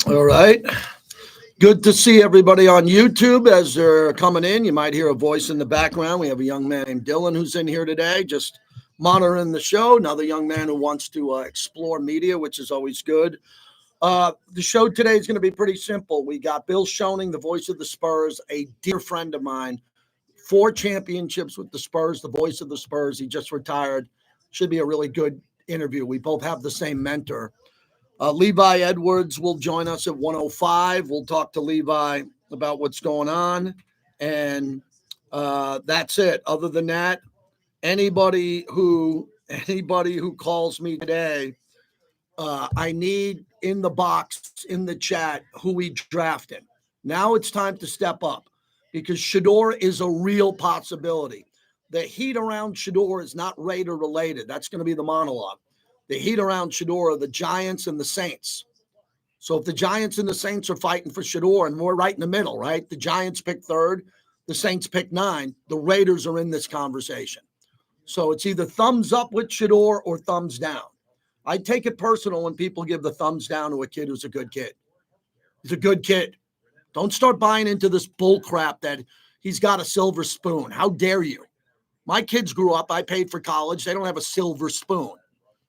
All right. Good to see everybody on YouTube as they're coming in. You might hear a voice in the background. We have a young man named Dylan who's in here today, just monitoring the show. Another young man who wants to explore media, which is always good. The show today is going to be pretty simple. We got Bill Schoening, the voice of the Spurs, a dear friend of mine, 4 championships with the Spurs, the voice of the Spurs. He just retired. Should be a really good interview. We both have the same mentor. Levi Edwards will join us at 105. We'll talk to Levi about what's going on. And that's it. Other than that, anybody who calls me today, I need in the box, in the chat, who we drafted. Now it's time to step up because Shedeur is a real possibility. The heat around Shedeur is not Raider related. That's going to be the monologue. The heat around Shedeur are the Giants and the Saints. So if the Giants and the Saints are fighting for Shedeur, and we're right in the middle, right? The Giants pick 3rd, the Saints pick 9. The Raiders are in this conversation. So it's either thumbs up with Shedeur or thumbs down. I take it personal when people give the thumbs down to a kid who's a good kid. He's a good kid. Don't start buying into this bull crap that he's got a silver spoon. How dare you? My kids grew up. I paid for college. They don't have a silver spoon.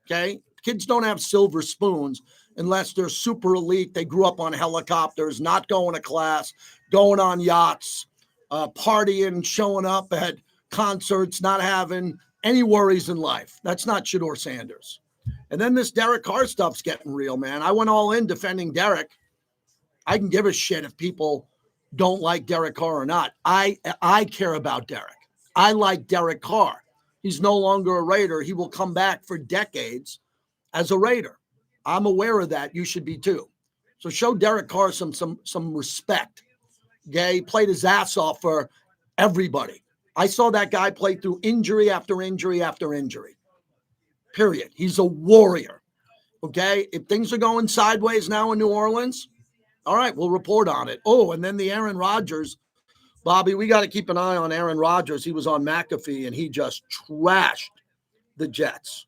Okay? Kids don't have silver spoons unless they're super elite. They grew up on helicopters, not going to class, going on yachts, partying, showing up at concerts, not having any worries in life. That's not Shedeur Sanders. And then this Derek Carr stuff's getting real, man. I went all in defending Derek. I can give a shit if people don't like Derek Carr or not. I care about Derek. I like Derek Carr. He's no longer a Raider. He will come back for decades as a Raider. I'm aware of that. You should be too. So show Derek Carr some respect. Okay? He played his ass off for everybody. I saw that guy play through injury after injury after injury. Period. He's a warrior. Okay? If things are going sideways now in New Orleans, all right, we'll report on it. Oh, and then the Aaron Rodgers. Bobby, we got to keep an eye on Aaron Rodgers. He was on McAfee, and he just trashed the Jets.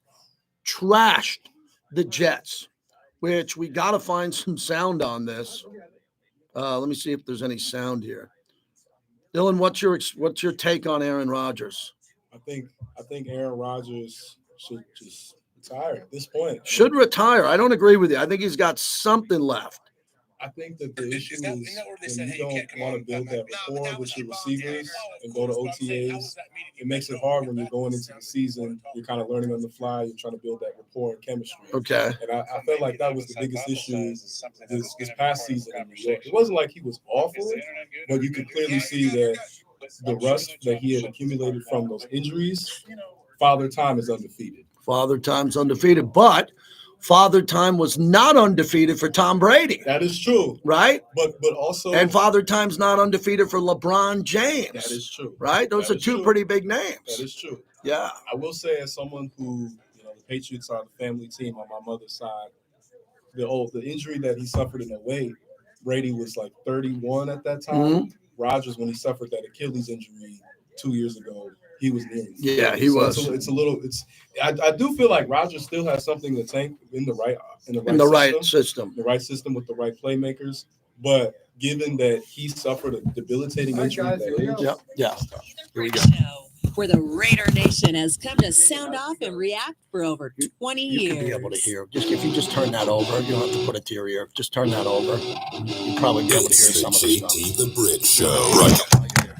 Which we got to find some sound on this. Let me see if there's any sound here. Dylan, what's your take on Aaron Rodgers? I think Aaron Rodgers should just retire at this point. Should retire. I don't agree with you. I think he's got something left. I think that the issue is when you don't want to build that rapport with your receivers and go to OTAs, it makes it hard when you're going into the season. You're kind of learning on the fly. You're trying to build that rapport and chemistry. Okay. And I felt like that was the biggest issue this past season in New York. It wasn't like he was awful, but you could clearly see that the rust that he had accumulated from those injuries, Father Time is undefeated. Father Time's undefeated, but Father Time was not undefeated for Tom Brady. That is true. Right? But also... And Father Time's not undefeated for LeBron James. That is true. Right? Those are two pretty big names. That is true. Yeah. I will say, as someone who, the Patriots are the family team on my mother's side, the injury that he suffered in 2008, Brady was like 31 at that time. Mm-hmm. Rodgers, when he suffered that Achilles injury 2 years ago, he was near. Yeah, he was. I do feel like Rodgers still has something to tank in the right system with the right playmakers. But given that he suffered a debilitating injury at that age, yeah. Here we go. Where the Raider Nation has come to sound off and react for over 20 years. You can be able to hear. If you just turn that over, you don't have to put it to your ear. Just turn that over. You'll probably be able to hear some of the stuff. JT the Brick Show. Right.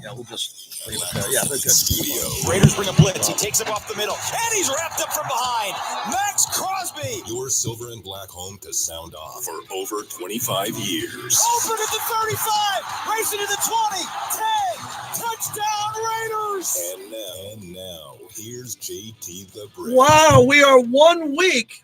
Yeah, we'll just leave it there. Yeah, they're good. Studio. Raiders bring a blitz. He takes him off the middle, and he's wrapped up from behind. Max Crosby. Your silver and black home to sound off for over 25 years. Open at the 35, racing to the 20, 10, touchdown Raiders. And now, here's JT the Brick. Wow, we are 1 week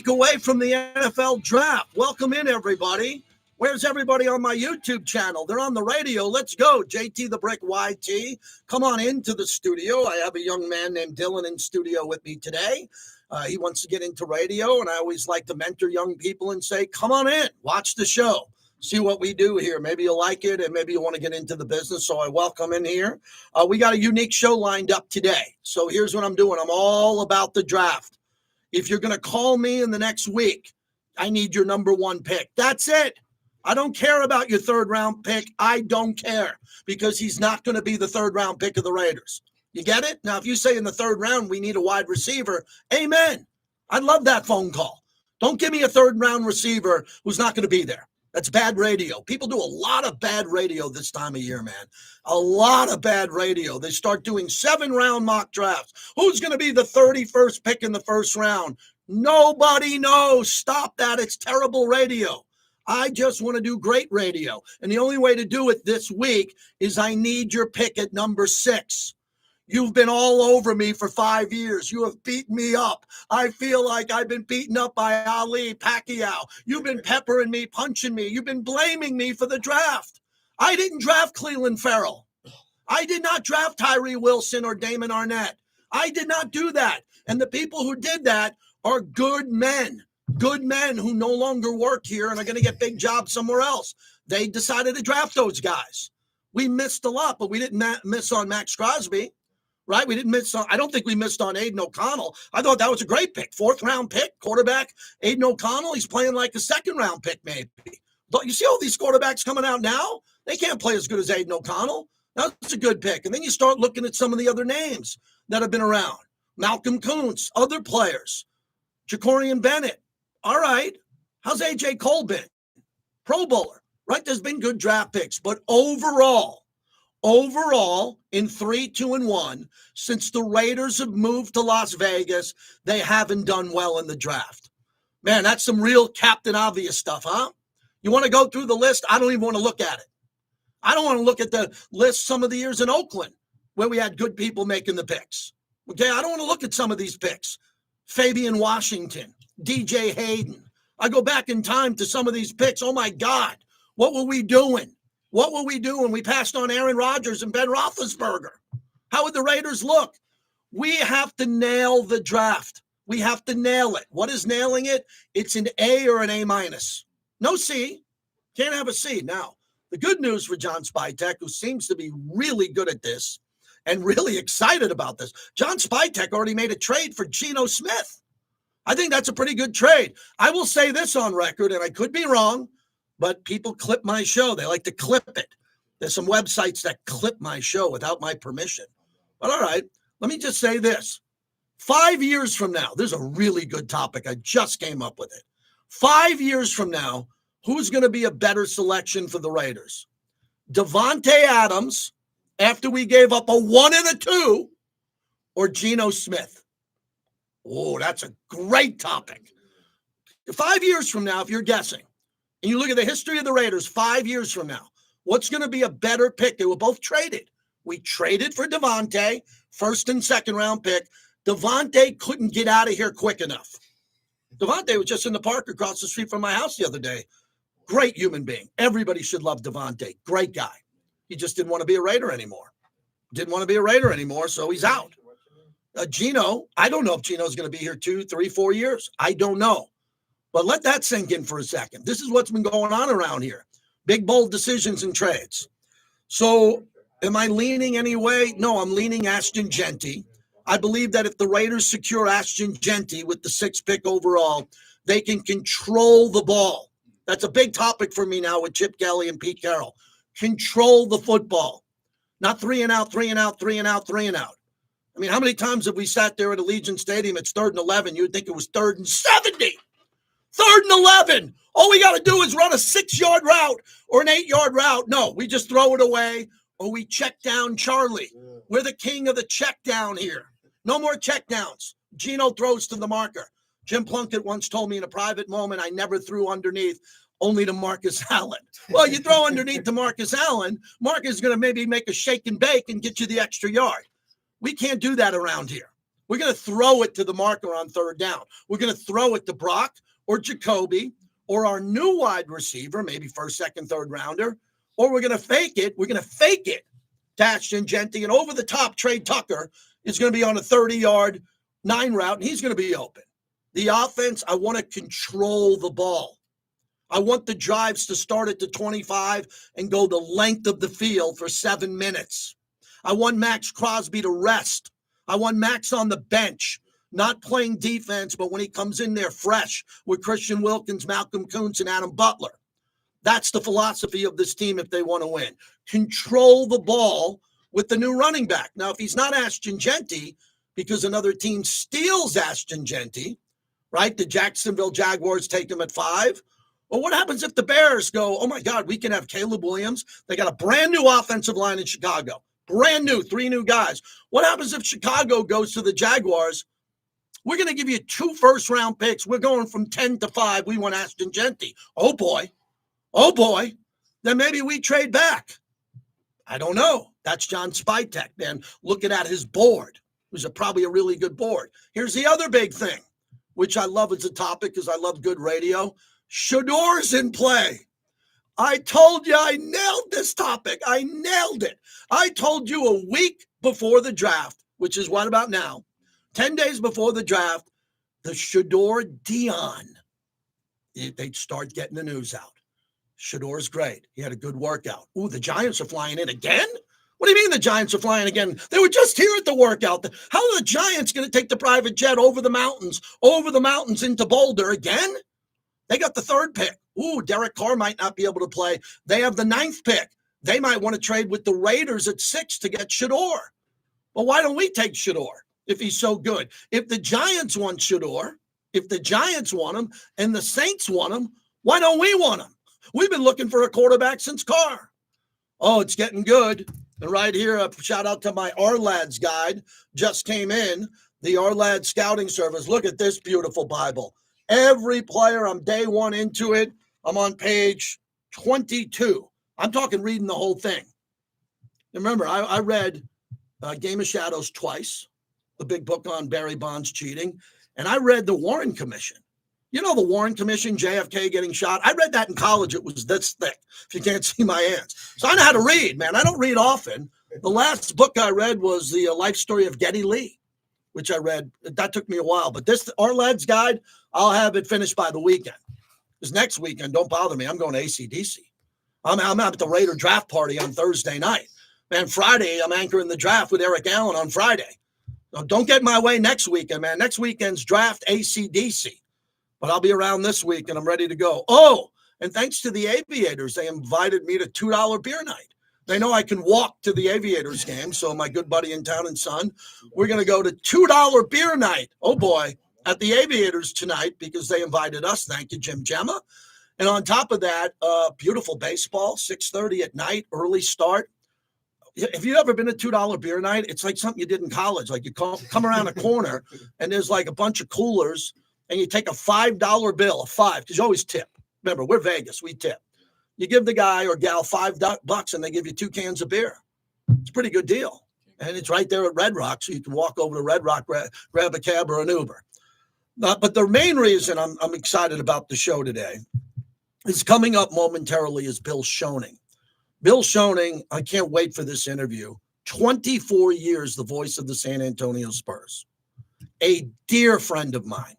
away from the NFL draft. Welcome in, everybody. Where's everybody on my YouTube channel? They're on the radio. Let's go. JT the Brick YT. Come on into the studio. I have a young man named Dylan in studio with me today. He wants to get into radio, and I always like to mentor young people and say, come on in, watch the show, see what we do here. Maybe you'll like it, and maybe you want to get into the business, so I welcome in here. We got a unique show lined up today. So here's what I'm doing. I'm all about the draft. If you're going to call me in the next week I need your number one pick. That's it. I don't care about your third round pick. I don't care because he's not going to be the third round pick of the Raiders. You get it? Now, if you say in the third round we need a wide receiver, amen. I'd love that phone call. Don't give me a third round receiver who's not going to be there. That's bad radio. People do a lot of bad radio this time of year, man. A lot of bad radio. They start doing 7-round mock drafts. Who's going to be the 31st pick in the first round? Nobody knows. Stop that. It's terrible radio. I just want to do great radio. And the only way to do it this week is I need your pick at number 6. You've been all over me for 5 years. You have beaten me up. I feel like I've been beaten up by Ali, Pacquiao. You've been peppering me, punching me. You've been blaming me for the draft. I didn't draft Cleveland Farrell. I did not draft Tyree Wilson or Damon Arnett. I did not do that. And the people who did that are good men who no longer work here and are going to get big jobs somewhere else. They decided to draft those guys. We missed a lot, but we didn't miss on Max Crosby, right? We didn't miss on, I don't think we missed on Aiden O'Connell. I thought that was a great pick. 4th round pick, quarterback, Aiden O'Connell. He's playing like a 2nd round pick, maybe. But you see all these quarterbacks coming out now? They can't play as good as Aiden O'Connell. That's a good pick. And then you start looking at some of the other names that have been around. Malcolm Kuntz, other players. Jacorian Bennett. All right. How's A.J. Cole been? Pro Bowler, right? There's been good draft picks. But overall, in 3-2-1, since the Raiders have moved to Las Vegas, they haven't done well in the draft. Man, that's some real Captain Obvious stuff, huh? You want to go through the list? I don't even want to look at it. I don't want to look at the list some of the years in Oakland where we had good people making the picks. Okay, I don't want to look at some of these picks. Fabian Washington, DJ Hayden. I go back in time to some of these picks. Oh, my God. What were we doing? What were we doing? We passed on Aaron Rodgers and Ben Roethlisberger. How would the Raiders look? We have to nail the draft. We have to nail it. What is nailing it? It's an A or an A-. No C. Can't have a C. Now, the good news for John Spytek, who seems to be really good at this and really excited about this, John Spytek already made a trade for Geno Smith. I think that's a pretty good trade. I will say this on record, and I could be wrong, but people clip my show. They like to clip it. There's some websites that clip my show without my permission. But all right, let me just say this. 5 years from now, there's a really good topic. I just came up with it. 5 years from now, who's going to be a better selection for the Raiders? Devontae Adams, after we gave up a 1 and a 2, or Geno Smith? Oh, that's a great topic. 5 years from now, if you're guessing, and you look at the history of the Raiders 5 years from now, what's going to be a better pick? They were both traded. We traded for Devontae, 1st and 2nd round pick. Devontae couldn't get out of here quick enough. Devontae was just in the park across the street from my house the other day. Great human being. Everybody should love Devontae. Great guy. He just didn't want to be a Raider anymore. So he's out. Geno, I don't know if Geno's going to be here 2, 3, 4 years. I don't know. But let that sink in for a second. This is what's been going on around here. Big, bold decisions and trades. So am I leaning any way? No, I'm leaning Ashton Genty. I believe that if the Raiders secure Ashton Genty with the 6th pick overall, they can control the ball. That's a big topic for me now with Chip Kelly and Pete Carroll. Control the football. Not 3 and out, 3 and out, 3 and out, 3 and out. I mean, how many times have we sat there at Allegiant Stadium? It's 3rd and 11. You'd think it was 3rd and 70. 3rd and 11. All we got to do is run a 6-yard route or an 8-yard route. No, we just throw it away or we check down Charlie. We're the king of the check down here. No more check downs. Geno throws to the marker. Jim Plunkett once told me in a private moment, I never threw underneath, only to Marcus Allen. Well, you throw underneath to Marcus Allen, Marcus is going to maybe make a shake and bake and get you the extra yard. We can't do that around here. We're going to throw it to the marker on 3rd down. We're going to throw it to Brock or Jacoby or our new wide receiver, maybe 1st, 2nd, 3rd rounder, or we're going to fake it. We're going to fake it to Ashton Genty, and over the top, Trey Tucker is going to be on a 30-yard 9 route, and he's going to be open. The offense, I want to control the ball. I want the drives to start at the 25 and go the length of the field for 7 minutes. I want Max Crosby to rest. I want Max on the bench. not playing defense, but when he comes in there fresh with Christian Wilkins, Malcolm Kuntz, and Adam Butler. That's the philosophy of this team if they want to win. Control the ball with the new running back. Now, if he's not Ashton Genty, because another team steals Ashton Genty, right? The Jacksonville Jaguars take him at 5. Well, what happens if the Bears go, oh, my God, we can have Caleb Williams? They got a brand new offensive line in Chicago. Brand new, 3 new guys. What happens if Chicago goes to the Jaguars? We're going to give you 2 first-round picks. We're going from 10 to 5. We want Ashton Genty. Oh, boy. Oh, boy. Then maybe we trade back. I don't know. That's John Spytek, man, looking at his board. It was probably a really good board. Here's the other big thing, which I love as a topic because I love good radio. Shador's in play. I told you I nailed this topic. I nailed it. I told you a week before the draft, which is what about now, 10 days before the draft, the Shador Dion, they'd start getting the news out. Shador's great. He had a good workout. Ooh, the Giants are flying in again? What do you mean the Giants are flying again? They were just here at the workout. How are the Giants going to take the private jet over the mountains into Boulder again? They got the 3rd pick. Ooh, Derek Carr might not be able to play. They have the 9th pick. They might want to trade with the Raiders at 6 to get Shador. Well, why don't we take Shador if he's so good? If the Giants want Shador, if the Giants want him and the Saints want him, why don't we want him? We've been looking for a quarterback since Carr. Oh, it's getting good. And right here, a shout out to my R-Lads guide. Just came in, the R-Lads scouting service. Look at this beautiful Bible. Every player, I'm day 1 into it. I'm on page 22. I'm talking reading the whole thing. Remember, I read Game of Shadows twice, the big book on Barry Bonds cheating, and I read the Warren Commission. You know the Warren Commission, JFK getting shot? I read that in college. It was this thick, if you can't see my hands. So I know how to read, man. I don't read often. The last book I read was the life story of Geddy Lee, which I read. That took me a while. But this, our Lads Guide, I'll have it finished by the weekend. Because next weekend, don't bother me. I'm going to AC/DC. I'm at the Raider draft party on Thursday night. Man, Friday, I'm anchoring the draft with Eric Allen on Friday. So don't get in my way next weekend, man. Next weekend's draft AC/DC. But I'll be around this week, and I'm ready to go. Oh, and thanks to the Aviators, they invited me to $2 beer night. They know I can walk to the Aviators game, so my good buddy in town and son, we're going to go to $2 beer night. Oh, boy, at the Aviators tonight because they invited us. Thank you, Jim Gemma. And on top of that, beautiful baseball, 6:30 at night, early start. Have you ever been to $2 beer night? It's like something you did in college. Like you come around a corner, and there's like a bunch of coolers, and you take a $5 bill, a 5, because you always tip. Remember, we're Vegas, we tip. You give the guy or gal $5 and they give you 2 cans of beer. It's a pretty good deal. And it's right there at Red Rock, so you can walk over to Red Rock, grab a cab or an Uber. But the main reason I'm excited about the show today is coming up momentarily is Bill Schoening. Bill Schoening, I can't wait for this interview. 24 years, the voice of the San Antonio Spurs. A dear friend of mine.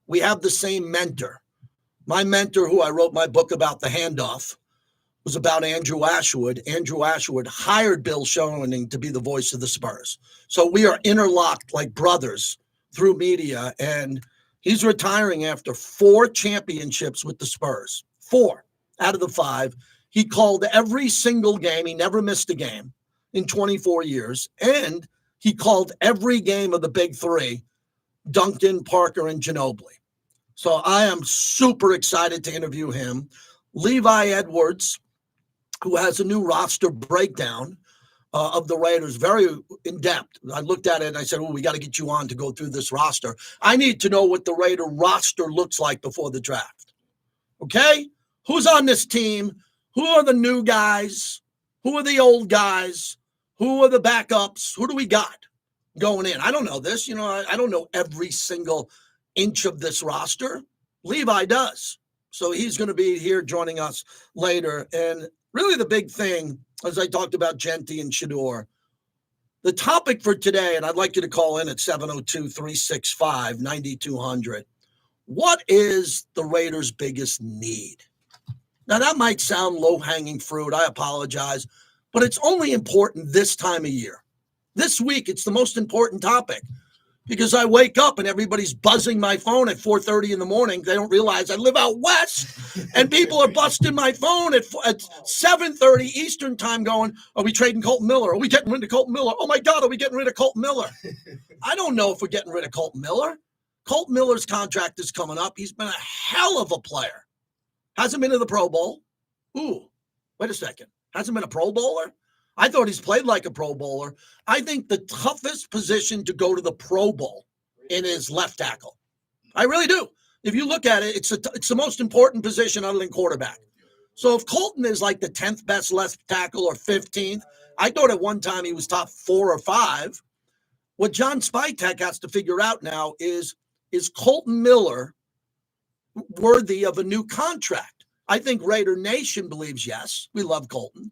We have the same mentor. My mentor, who I wrote my book about, The Handoff, was about Andrew Ashwood. Andrew Ashwood hired Bill Schoening to be the voice of the Spurs. So we are interlocked like brothers through media, and he's retiring after 4 championships with the Spurs. 4 out of the 5. He called every single game. He never missed a game in 24 years, and he called every game of the big 3, Duncan, Parker, and Ginobili. So I am super excited to interview him. Levi Edwards, who has a new roster breakdown of the Raiders, very in-depth. I looked at it and I said, we got to get you on to go through this roster. I need to know what the Raider roster looks like before the draft. Okay? Who's on this team? Who are the new guys? Who are the old guys? Who are the backups? Who do we got going in? I don't know this. You know, I don't know every single inch of this roster. Levi does. So he's going to be here joining us later. And really the big thing, as I talked about Genty and Shador, the topic for today, and I'd like you to call in at 702-365-9200. What is the Raiders' biggest need? Now, that might sound low-hanging fruit. I apologize. But it's only important this time of year. This week, it's the most important topic. because I wake up and everybody's buzzing my phone at 4:30 in the morning. They don't realize I live out west, and people are busting my phone at 7:30 Eastern time going, are we trading Colton Miller? Are we getting rid of Colton Miller? Oh, my God, are we getting rid of Colton Miller? I don't know if we're getting rid of Colton Miller. Colton Miller's contract is coming up. He's been a hell of a player. Hasn't been to the Pro Bowl. Ooh, wait a second. Hasn't been a Pro Bowler? I thought he's played like a Pro Bowler. I think the toughest position to go to the Pro Bowl in is left tackle. I really do. If you look at it, it's the most important position other than quarterback. So if Colton is like the 10th best left tackle or 15th, I thought at one time he was top 4 or 5. What John Spytek has to figure out now is Colton Miller worthy of a new contract? I think Raider Nation believes yes. We love Colton.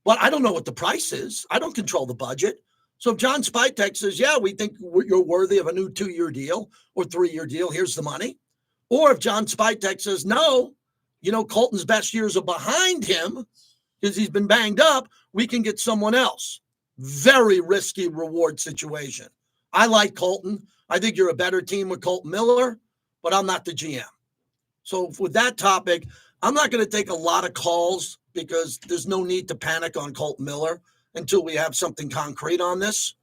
But I don't know what the price is. I don't control the budget. So if John Spytek says, yeah, we think you're worthy of a new 2-year deal or 3-year deal, here's the money. Or if John Spytek says, no, Colton's best years are behind him because he's been banged up, we can get someone else. Very risky reward situation. I like Colton. I think you're a better team with Colton Miller, but I'm not the GM. So with that topic, I'm not going to take a lot of calls because there's no need to panic on Colton Miller until we have something concrete on this.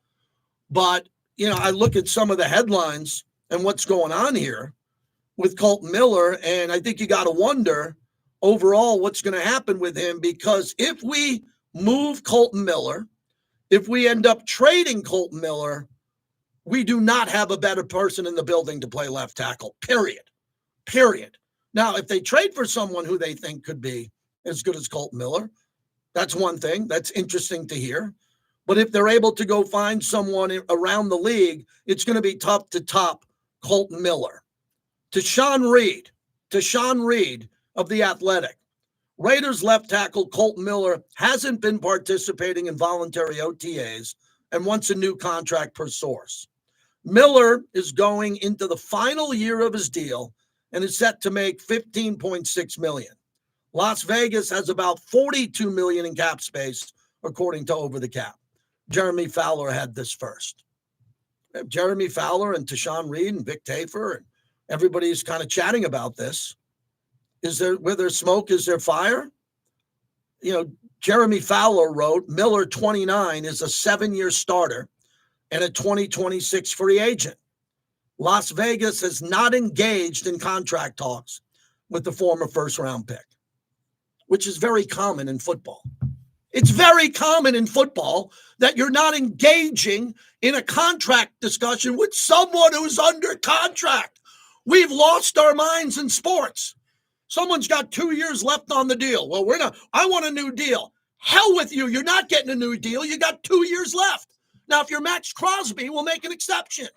But, I look at some of the headlines and what's going on here with Colton Miller, and I think you got to wonder overall what's going to happen with him, because if we move Colton Miller, if we end up trading Colton Miller, we do not have a better person in the building to play left tackle, period. Now, if they trade for someone who they think could be as good as Colton Miller, that's one thing. That's interesting to hear. But if they're able to go find someone around the league, it's going to be tough to top Colton Miller. Tashawn Reed of The Athletic. Raiders left tackle Colton Miller hasn't been participating in voluntary OTAs and wants a new contract per source. Miller is going into the final year of his deal and is set to make $15.6 million. Las Vegas has about $42 million in cap space, according to Over the Cap. Jeremy Fowler had this first. Jeremy Fowler and Tashawn Reed and Vic Tafer and everybody's kind of chatting about this. Where there's smoke, is there fire? Jeremy Fowler wrote, Miller, 29, is a 7-year starter and a 2026 free agent. Las Vegas has not engaged in contract talks with the former first-round pick, which is very common in football. It's very common in football that you're not engaging in a contract discussion with someone who's under contract. We've lost our minds in sports. Someone's got 2 years left on the deal. Well, I want a new deal. Hell with you. You're not getting a new deal. You got 2 years left. Now, if you're Max Crosby, we'll make an exception.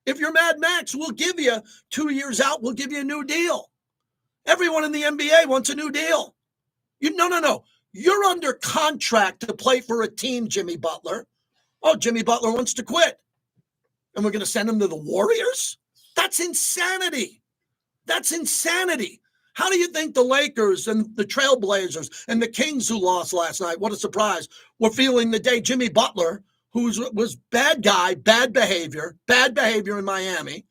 If you're Mad Max, we'll give you 2 years out. We'll give you a new deal. Everyone in the NBA wants a new deal. No. You're under contract to play for a team, Jimmy Butler. Oh, Jimmy Butler wants to quit. And we're going to send him to the Warriors? That's insanity. How do you think the Lakers and the Trailblazers and the Kings, who lost last night, what a surprise, were feeling the day Jimmy Butler, who was bad guy, bad behavior in Miami,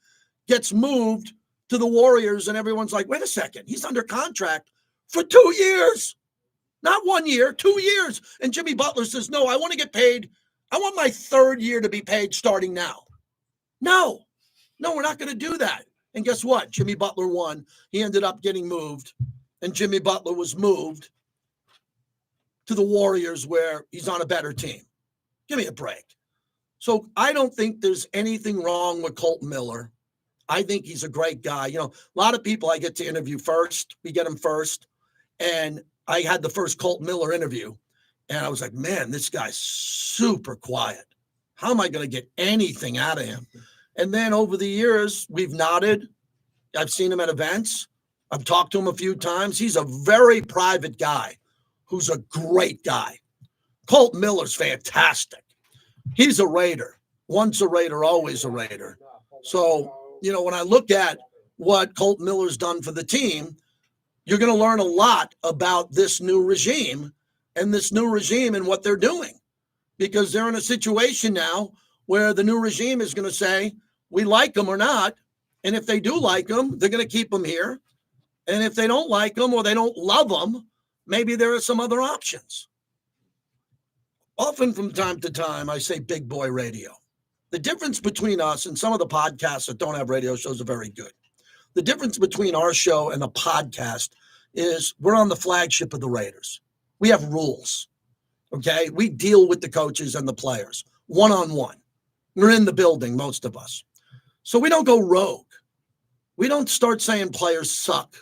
gets moved to the Warriors, and everyone's like, wait a second, he's under contract for 2 years. Not 1 year, 2 years. And Jimmy Butler says, no, I want to get paid. I want my 3rd year to be paid starting now. No, we're not going to do that. And guess what? Jimmy Butler won. He ended up getting moved. And Jimmy Butler was moved to the Warriors, where he's on a better team. Give me a break. So I don't think there's anything wrong with Colton Miller. I think he's a great guy. A lot of people I get to interview first. We get him first. And I had the first Colton Miller interview. And I was like, man, this guy's super quiet. How am I going to get anything out of him? And then over the years, we've nodded. I've seen him at events. I've talked to him a few times. He's a very private guy who's a great guy. Colton Miller's fantastic. He's a Raider. Once a Raider, always a Raider. So, when I look at what Colton Miller's done for the team, you're going to learn a lot about this new regime and what they're doing, because they're in a situation now where the new regime is going to say, we like them or not. And if they do like them, they're going to keep them here. And if they don't like them or they don't love them, maybe there are some other options. Often from time to time, I say big boy radio. The difference between us and some of the podcasts that don't have radio shows are very good. The difference between our show and a podcast is we're on the flagship of the Raiders. We have rules, okay? We deal with the coaches and the players one-on-one. We're in the building, most of us. So we don't go rogue. We don't start saying players suck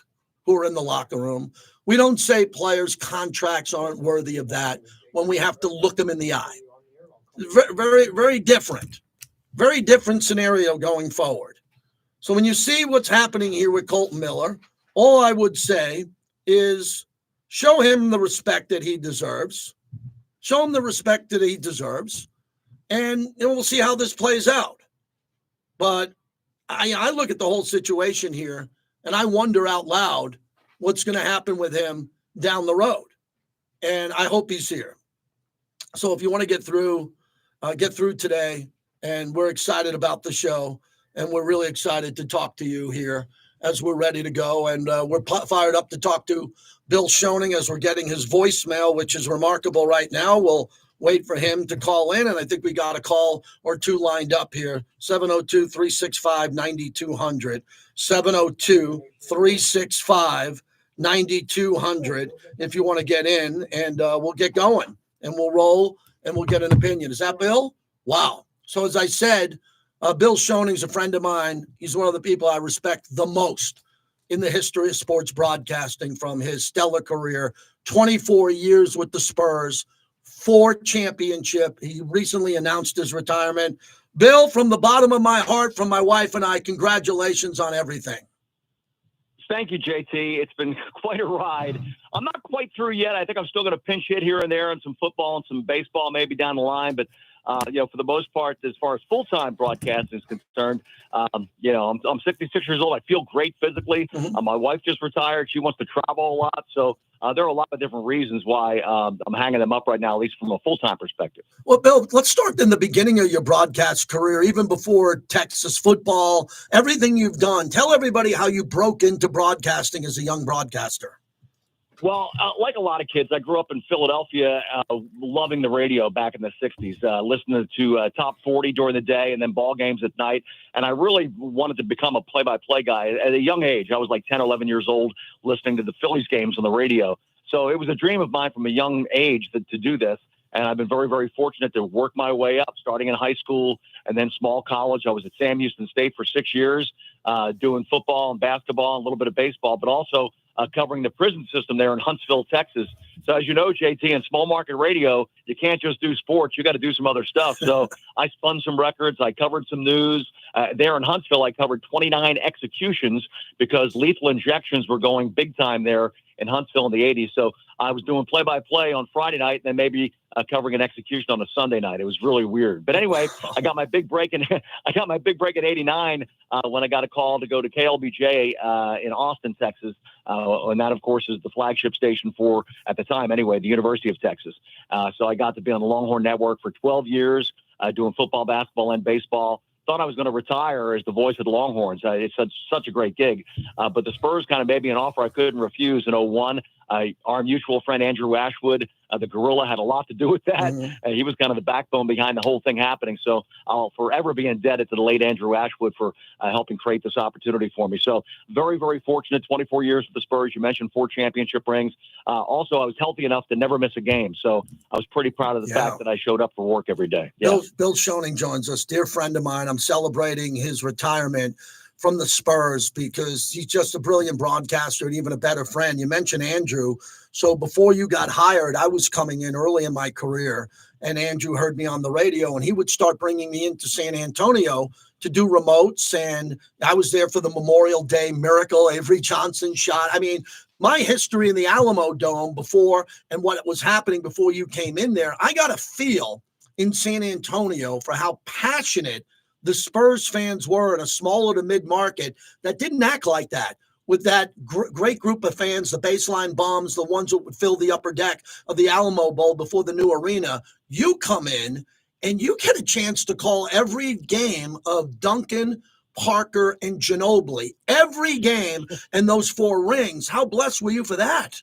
who are in the locker room. We don't say players' contracts aren't worthy of that when we have to look them in the eye. Very, very different. Very different scenario going forward. So when you see what's happening here with Colton Miller, all I would say is show him the respect that he deserves. Show him the respect that he deserves. And we'll see how this plays out. But I look at the whole situation here, and I wonder out loud what's going to happen with him down the road. And I hope he's here. So if you want to get through today, and we're excited about the show, and we're really excited to talk to you here as we're ready to go. And we're fired up to talk to Bill Schoening as we're getting his voicemail, which is remarkable right now. We'll wait for him to call in, and I think we got a call or two lined up here. 702-365-9200. 702-365-9200 if you want to get in, and we'll get going, and we'll roll, and we'll get an opinion. Is that Bill? Wow. So as I said, Bill Schoening's a friend of mine. He's one of the people I respect the most in the history of sports broadcasting from his stellar career, 24 years with the Spurs, 4 championships. He recently announced his retirement. Bill, from the bottom of my heart, from my wife and I, congratulations on everything. Thank you, JT. It's been quite a ride. I'm not quite through yet. I think I'm still going to pinch hit here and there on some football and some baseball maybe down the line. But, for the most part, as far as full-time broadcasting is concerned, I'm 66 years old. I feel great physically. Mm-hmm. My wife just retired. She wants to travel a lot. So there are a lot of different reasons why I'm hanging them up right now, at least from a full-time perspective. Well, Bill, let's start in the beginning of your broadcast career, even before Texas football, everything you've done. Tell everybody how you broke into broadcasting as a young broadcaster. Well, like a lot of kids, I grew up in Philadelphia, loving the radio back in the 60s, listening to Top 40 during the day and then ball games at night. And I really wanted to become a play-by-play guy. At a young age, I was like 10, 11 years old, listening to the Phillies games on the radio. So it was a dream of mine from a young age to do this. And I've been very, very fortunate to work my way up, starting in high school and then small college. I was at Sam Houston State for 6 years, doing football and basketball and a little bit of baseball, but also covering the prison system there in Huntsville, Texas. So as you know, JT, in small market radio, you can't just do sports. You got to do some other stuff. So I spun some records. I covered some news. There in Huntsville, I covered 29 executions because lethal injections were going big time there in Huntsville in the 80s. So I was doing play-by-play on Friday night and then maybe covering an execution on a Sunday night. It was really weird. But anyway, I got my big break in '89 when I got a call to go to KLBJ in Austin, Texas. And that, of course, is the flagship station for, at the time anyway, the University of Texas. So I got to be on the Longhorn Network for 12 years, doing football, basketball, and baseball. Thought I was going to retire as the voice of the Longhorns. It's such a great gig. But the Spurs kind of made me an offer I couldn't refuse in 2001. Our mutual friend, Andrew Ashwood, the Gorilla, had a lot to do with that. Mm-hmm. He was kind of the backbone behind the whole thing happening. So I'll forever be indebted to the late Andrew Ashwood for helping create this opportunity for me. So very, very fortunate. 24 years with the Spurs. You mentioned 4 championship rings. Also, I was healthy enough to never miss a game. So I was pretty proud of the fact that I showed up for work every day. Yeah. Bill Schoening joins us, dear friend of mine. I'm celebrating his retirement from the Spurs because he's just a brilliant broadcaster and even a better friend. You mentioned Andrew. So before you got hired, I was coming in early in my career, and Andrew heard me on the radio, and he would start bringing me into San Antonio to do remotes. And I was there for the Memorial Day Miracle, Avery Johnson shot. I mean, my history in the Alamo Dome before and what was happening before you came in there, I got a feel in San Antonio for how passionate the Spurs fans were in a smaller to mid-market that didn't act like that. With that great group of fans, the baseline bums, the ones that would fill the upper deck of the Alamo Bowl before the new arena, you come in and you get a chance to call every game of Duncan, Parker, and Ginobili, every game, and those 4 rings. How blessed were you for that?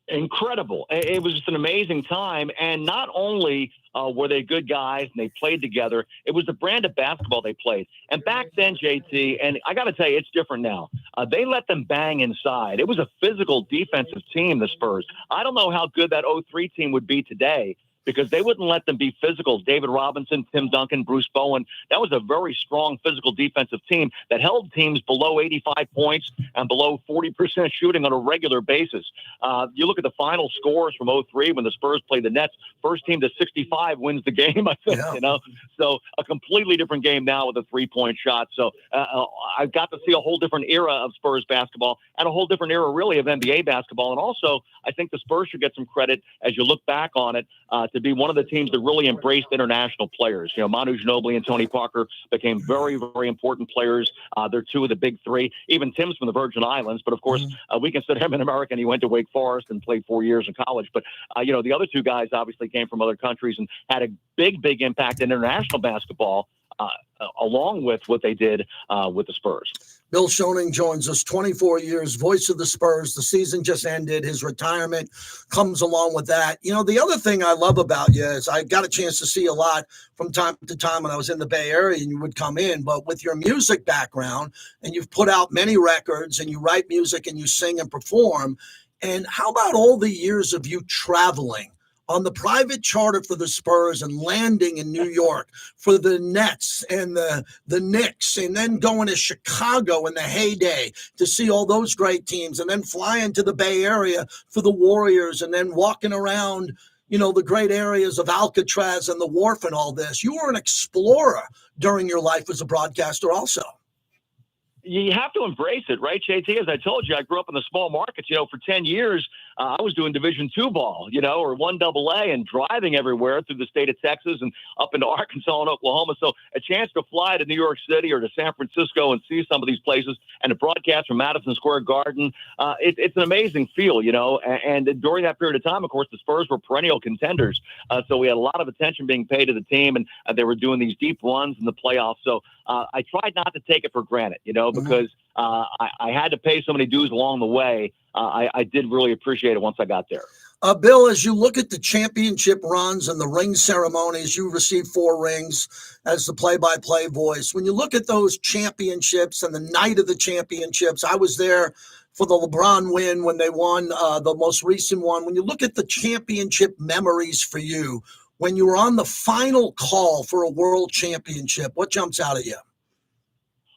Incredible. It was just an amazing time. And not only were they good guys and they played together, it was the brand of basketball they played. And back then, JT, and I got to tell you, it's different now. They let them bang inside. It was a physical defensive team, the Spurs. I don't know how good that 03 team would be today, because they wouldn't let them be physical. David Robinson, Tim Duncan, Bruce Bowen. That was a very strong physical defensive team that held teams below 85 points and below 40% shooting on a regular basis. You look at the final scores from 03 when the Spurs played the Nets. First team to 65 wins the game, I think, So a completely different game now with a 3-point shot. So I've got to see a whole different era of Spurs basketball and a whole different era, really, of NBA basketball. And also, I think the Spurs should get some credit as you look back on it, to be one of the teams that really embraced international players. Manu Ginobili and Tony Parker became very, very important players. They're 2 of the big 3. Even Tim's from the Virgin Islands, but of course, we consider him an American. He went to Wake Forest and played 4 years in college. But, the other 2 guys obviously came from other countries and had a big, big impact in international basketball, along with what they did with the Spurs. Bill Schoening joins us, 24 years, voice of the Spurs. The season just ended. His retirement comes along with that. The other thing I love about you is I got a chance to see a lot from time to time when I was in the Bay Area and you would come in, but with your music background, and you've put out many records and you write music and you sing and perform. And how about all the years of you traveling on the private charter for the Spurs and landing in New York for the Nets and the Knicks, and then going to Chicago in the heyday to see all those great teams, and then flying to the Bay Area for the Warriors, and then walking around, the great areas of Alcatraz and the Wharf and all this. You were an explorer during your life as a broadcaster also. You have to embrace it, right, JT? As I told you, I grew up in the small markets. For 10 years, I was doing Division II ball, or 1AA, and driving everywhere through the state of Texas and up into Arkansas and Oklahoma. So a chance to fly to New York City or to San Francisco and see some of these places, and to broadcast from Madison Square Garden, it's an amazing feel, And during that period of time, of course, the Spurs were perennial contenders. So we had a lot of attention being paid to the team, and they were doing these deep runs in the playoffs. So I tried not to take it for granted, because I had to pay so many dues along the way. I did really appreciate it once I got there. Bill, as you look at the championship runs and the ring ceremonies, you received 4 rings as the play-by-play voice. When you look at those championships and the night of the championships, I was there for the LeBron win when they won the most recent one. When you look at the championship memories for you, when you were on the final call for a world championship, what jumps out at you?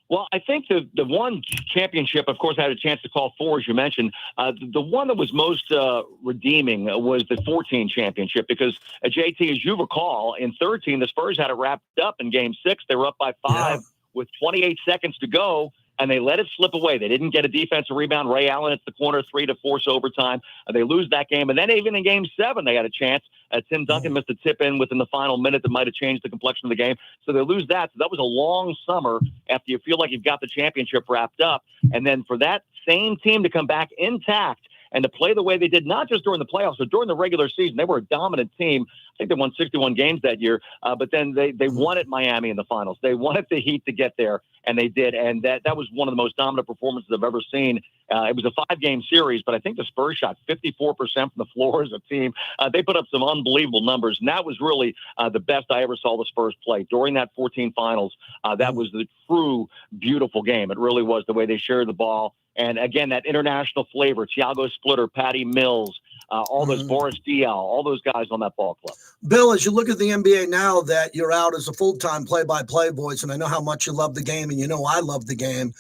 Well, I think the one championship, of course, I had a chance to call 4, as you mentioned. The one that was most redeeming was the 14 championship, because, JT, as you recall, in 13, the Spurs had it wrapped up in Game 6. They were up by 5 with 28 seconds to go, and they let it slip away. They didn't get a defensive rebound. Ray Allen hits the corner 3 to force overtime. They lose that game. And then even in Game 7, they had a chance. Tim Duncan missed a tip-in within the final minute that might have changed the complexion of the game. So they lose that. So that was a long summer after you feel like you've got the championship wrapped up. And then for that same team to come back intact and to play the way they did, not just during the playoffs, but during the regular season. They were a dominant team. I think they won 61 games that year, but then they won at Miami in the finals. They wanted the Heat to get there, and they did. And that was one of the most dominant performances I've ever seen. It was a 5-game series, but I think the Spurs shot 54% from the floor as a team. They put up some unbelievable numbers, and that was really the best I ever saw the Spurs play. During that 14 finals, that was the true beautiful game. It really was, the way they shared the ball. And again, that international flavor, Thiago Splitter, Patty Mills, all those Boris Diaw, all those guys on that ball club. Bill, as you look at the NBA now that you're out as a full-time play-by-play voice, and I know how much you love the game, and I love the game,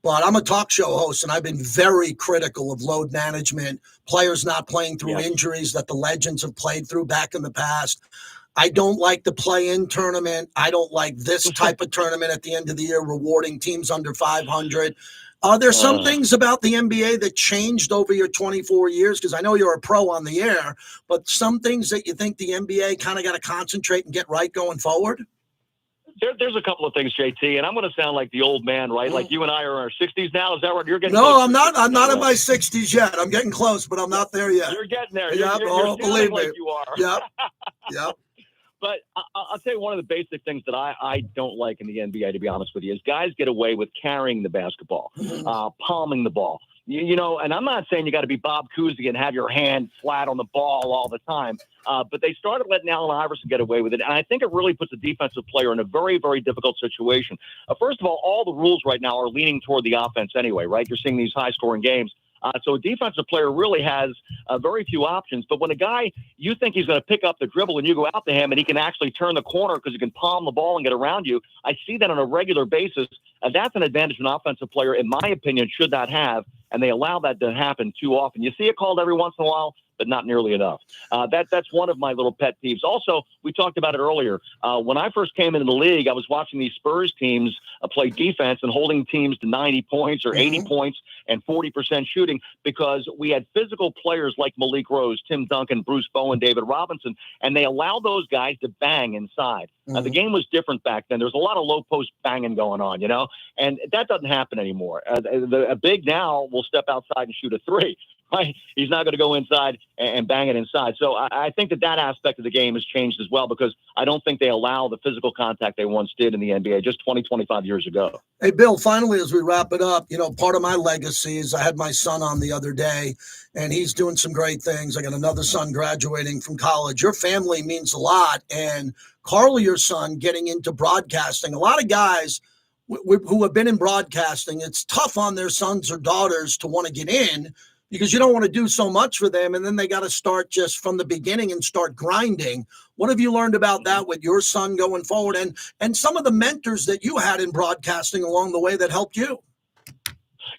but I'm a talk show host, and I've been very critical of load management, players not playing through injuries that the legends have played through back in the past. I don't like the play-in tournament. I don't like this type of tournament at the end of the year, rewarding teams under 500. Are there some things about the NBA that changed over your 24 years? Because I know you're a pro on the air, but some things that you think the NBA kind of got to concentrate and get right going forward? There's a couple of things, JT, and I'm going to sound like the old man, right? Like you and I are in our 60s now. Is that right? You're getting No, close. I'm not. I'm not in my 60s yet. I'm getting close, but I'm not there yet. You're getting there. Yeah, You're believe me. like you are. Yep. Yep. But I'll tell you one of the basic things that I don't like in the NBA, to be honest with you, is guys get away with carrying the basketball, palming the ball. You know, and I'm not saying you got to be Bob Cousy and have your hand flat on the ball all the time, but they started letting Allen Iverson get away with it. And I think it really puts a defensive player in a very, very difficult situation. First of all the rules right now are leaning toward the offense anyway, right? You're seeing these high-scoring games. So a defensive player really has very few options. But when a guy, you think he's going to pick up the dribble and you go out to him and he can actually turn the corner because he can palm the ball and get around you, I see that on a regular basis. That's an advantage an offensive player, in my opinion, should not have. And they allow that to happen too often. You see it called every once in a while, but not nearly enough. That's one of my little pet peeves. Also, we talked about it earlier. When I first came into the league, I was watching these Spurs teams play defense and holding teams to 90 points or 80 points and 40% shooting because we had physical players like Malik Rose, Tim Duncan, Bruce Bowen, David Robinson, and they allowed those guys to bang inside. The game was different back then. There was a lot of low post banging going on, you know, and that doesn't happen anymore. A big now will step outside and shoot a three. Right? He's not going to go inside and bang it inside. So I think that aspect of the game has changed as well because I don't think they allow the physical contact they once did in the NBA just 20, 25 years ago. Hey, Bill, finally, as we wrap it up, you know, part of my legacy is I had my son on the other day, and he's doing some great things. I got another son graduating from college. Your family means a lot. And Carl, your son, getting into broadcasting. A lot of guys who have been in broadcasting, it's tough on their sons or daughters to want to get in because you don't want to do so much for them, and then they got to start just from the beginning and start grinding. What have you learned about that with your son going forward and some of the mentors that you had in broadcasting along the way that helped you?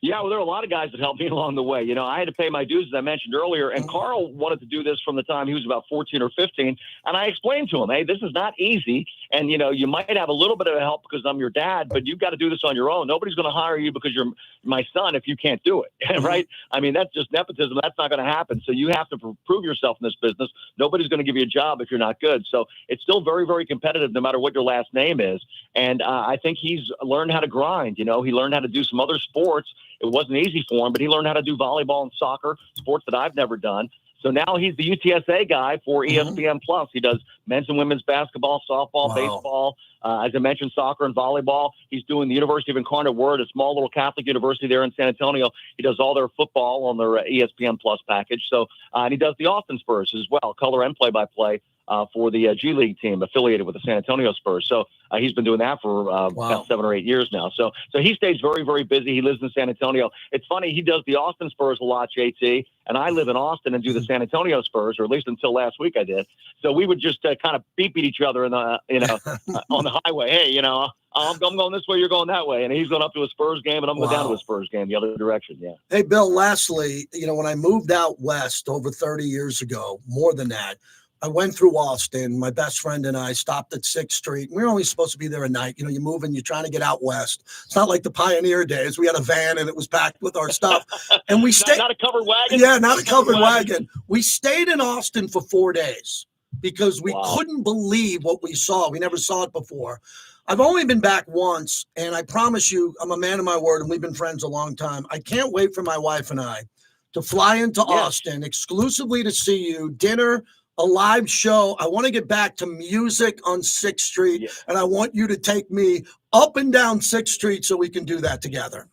Yeah, well, there are a lot of guys that helped me along the way. You know, I had to pay my dues, as I mentioned earlier, and Carl wanted to do this from the time he was about 14 or 15, and I explained to him, hey, this is not easy, and, you know, you might have a little bit of help because I'm your dad, but you've got to do this on your own. Nobody's going to hire you because you're my son if you can't do it, right? I mean, that's just nepotism. That's not going to happen, so you have to prove yourself in this business. Nobody's going to give you a job if you're not good, so it's still very, very competitive no matter what your last name is, and I think he's learned how to grind. You know, he learned how to do some other sports. It wasn't easy for him, but he learned how to do volleyball and soccer, sports that I've never done. So now he's the UTSA guy for ESPN Plus. He does men's and women's basketball, softball, baseball, as I mentioned, soccer and volleyball. He's doing the University of Incarnate Word, a small little Catholic university there in San Antonio. He does all their football on their ESPN Plus package. So, and he does the Austin Spurs as well, color and play-by-play. For the G League team affiliated with the San Antonio Spurs. So he's been doing that for about 7 or 8 years now. So he stays very, very busy. He lives in San Antonio. It's funny, he does the Austin Spurs a lot, JT, and I live in Austin and do the San Antonio Spurs, or at least until last week I did. So we would just kind of beep at each other in the, you know, on the highway. Hey, you know, I'm going this way, you're going that way. And he's going up to a Spurs game, and I'm going down to a Spurs game the other direction, yeah. Hey, Bill, lastly, you know, when I moved out west over 30 years ago, more than that, I went through Austin. My best friend and I stopped at 6th Street. We were only supposed to be there a night. You know, you move and you're trying to get out west. It's not like the Pioneer days. We had a van and it was packed with our stuff. And we stayed. Not a covered wagon? Yeah, not a covered wagon. We stayed in Austin for 4 days because we couldn't believe what we saw. We never saw it before. I've only been back once, and I promise you, I'm a man of my word, and we've been friends a long time. I can't wait for my wife and I to fly into Austin exclusively to see you, dinner, a live show. I want to get back to music on 6th Street, and I want you to take me up and down 6th Street so we can do that together.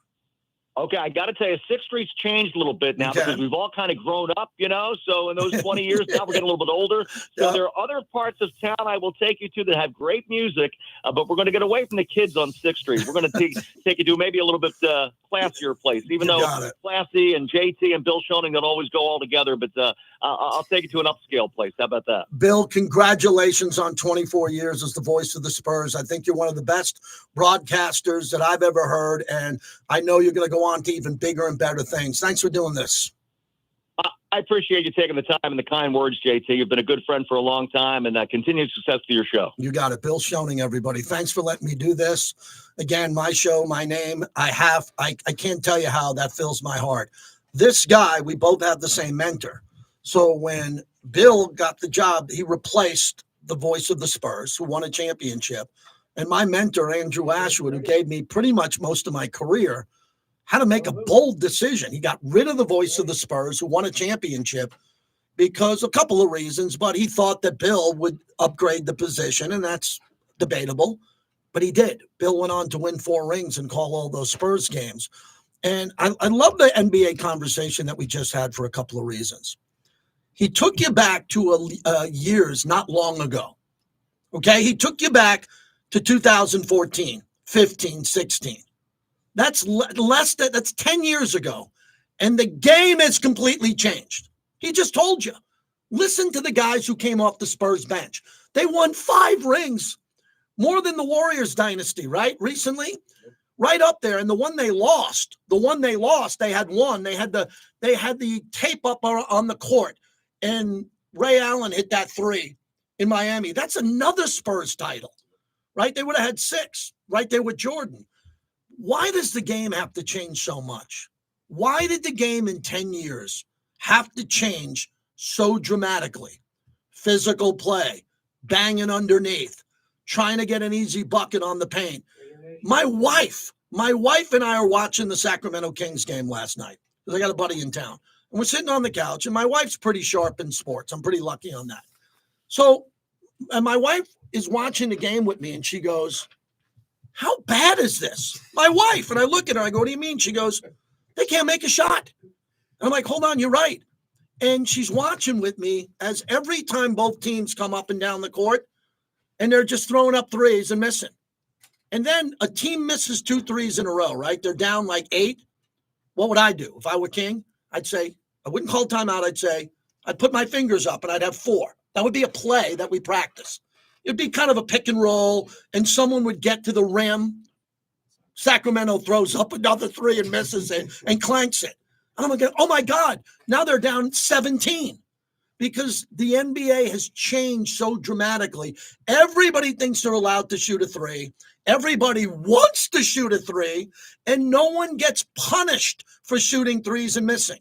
Okay, I got to tell you, 6th Street's changed a little bit now because we've all kind of grown up, you know. So in those 20 years now, we're getting a little bit older. So there are other parts of town I will take you to that have great music, but we're going to get away from the kids on 6th Street. We're going to take you to maybe a little bit classier place, even though Classy and JT and Bill Schoening don't always go all together. But I'll take you to an upscale place. How about that? Bill, congratulations on 24 years as the voice of the Spurs. I think you're one of the best broadcasters that I've ever heard, and I know you're going to go on to even bigger and better things. Thanks for doing this. I appreciate you taking the time and the kind words, JT. You've been a good friend for a long time, and continued success to your show. You got it. Bill Schoening, everybody. Thanks for letting me do this. Again, my show, my name. I can't tell you how that fills my heart. This guy, we both have the same mentor. So when Bill got the job, he replaced the voice of the Spurs, who won a championship. And my mentor, Andrew Ashwood, who gave me pretty much most of my career, had to make a bold decision. He got rid of the voice of the Spurs, who won a championship, because a couple of reasons, but he thought that Bill would upgrade the position, and that's debatable. But he did. Bill went on to win 4 rings and call all those Spurs games. And I love the NBA conversation that we just had for a couple of reasons. He took you back to years not long ago. Okay? He took you back to 2014, 15, 16. That's that's 10 years ago. And the game has completely changed. He just told you. Listen to the guys who came off the Spurs bench. They won 5 rings, more than the Warriors dynasty, right? Recently, right up there. And the one they lost, they had won. They had the tape up on the court, and Ray Allen hit that 3 in Miami. That's another Spurs title, right? They would have had 6 right there with Jordan. Why does the game have to change so much? Why did the game in 10 years have to change so dramatically? Physical play, banging underneath, trying to get an easy bucket on the paint. My wife and I are watching the Sacramento Kings game last night because I got a buddy in town. And we're sitting on the couch, and my wife's pretty sharp in sports. I'm pretty lucky on that. So, and my wife is watching the game with me, and she goes, "How bad is this?" My wife. And I look at her, I go, "What do you mean?" She goes, "They can't make a shot." And I'm like, "Hold on, you're right." And she's watching with me as every time both teams come up and down the court, and they're just throwing up threes and missing. And then a team misses 2 threes in a row, right? They're down like 8. What would I do? If I were King, I'd say, I wouldn't call timeout. I'd put my fingers up and I'd have 4. That would be a play that we practice. It'd be kind of a pick and roll, and someone would get to the rim. Sacramento throws up another 3 and misses it and clanks it. I'm like, oh my God, now they're down 17 because the NBA has changed so dramatically. Everybody thinks they're allowed to shoot a 3. Everybody wants to shoot a 3, and no one gets punished for shooting 3s and missing.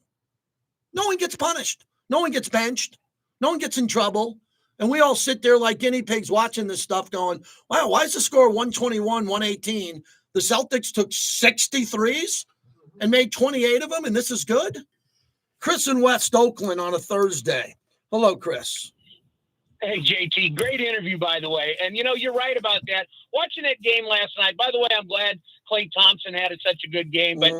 No one gets punished. No one gets benched. No one gets in trouble. And we all sit there like guinea pigs watching this stuff going, wow, why is the score 121, 118? The Celtics took 63s and made 28 of them, and this is good? Chris in West Oakland on a Thursday. Hello, Chris. Hey, JT, great interview, by the way. And, you're right about that. Watching that game last night, by the way, I'm glad Klay Thompson had such a good game. But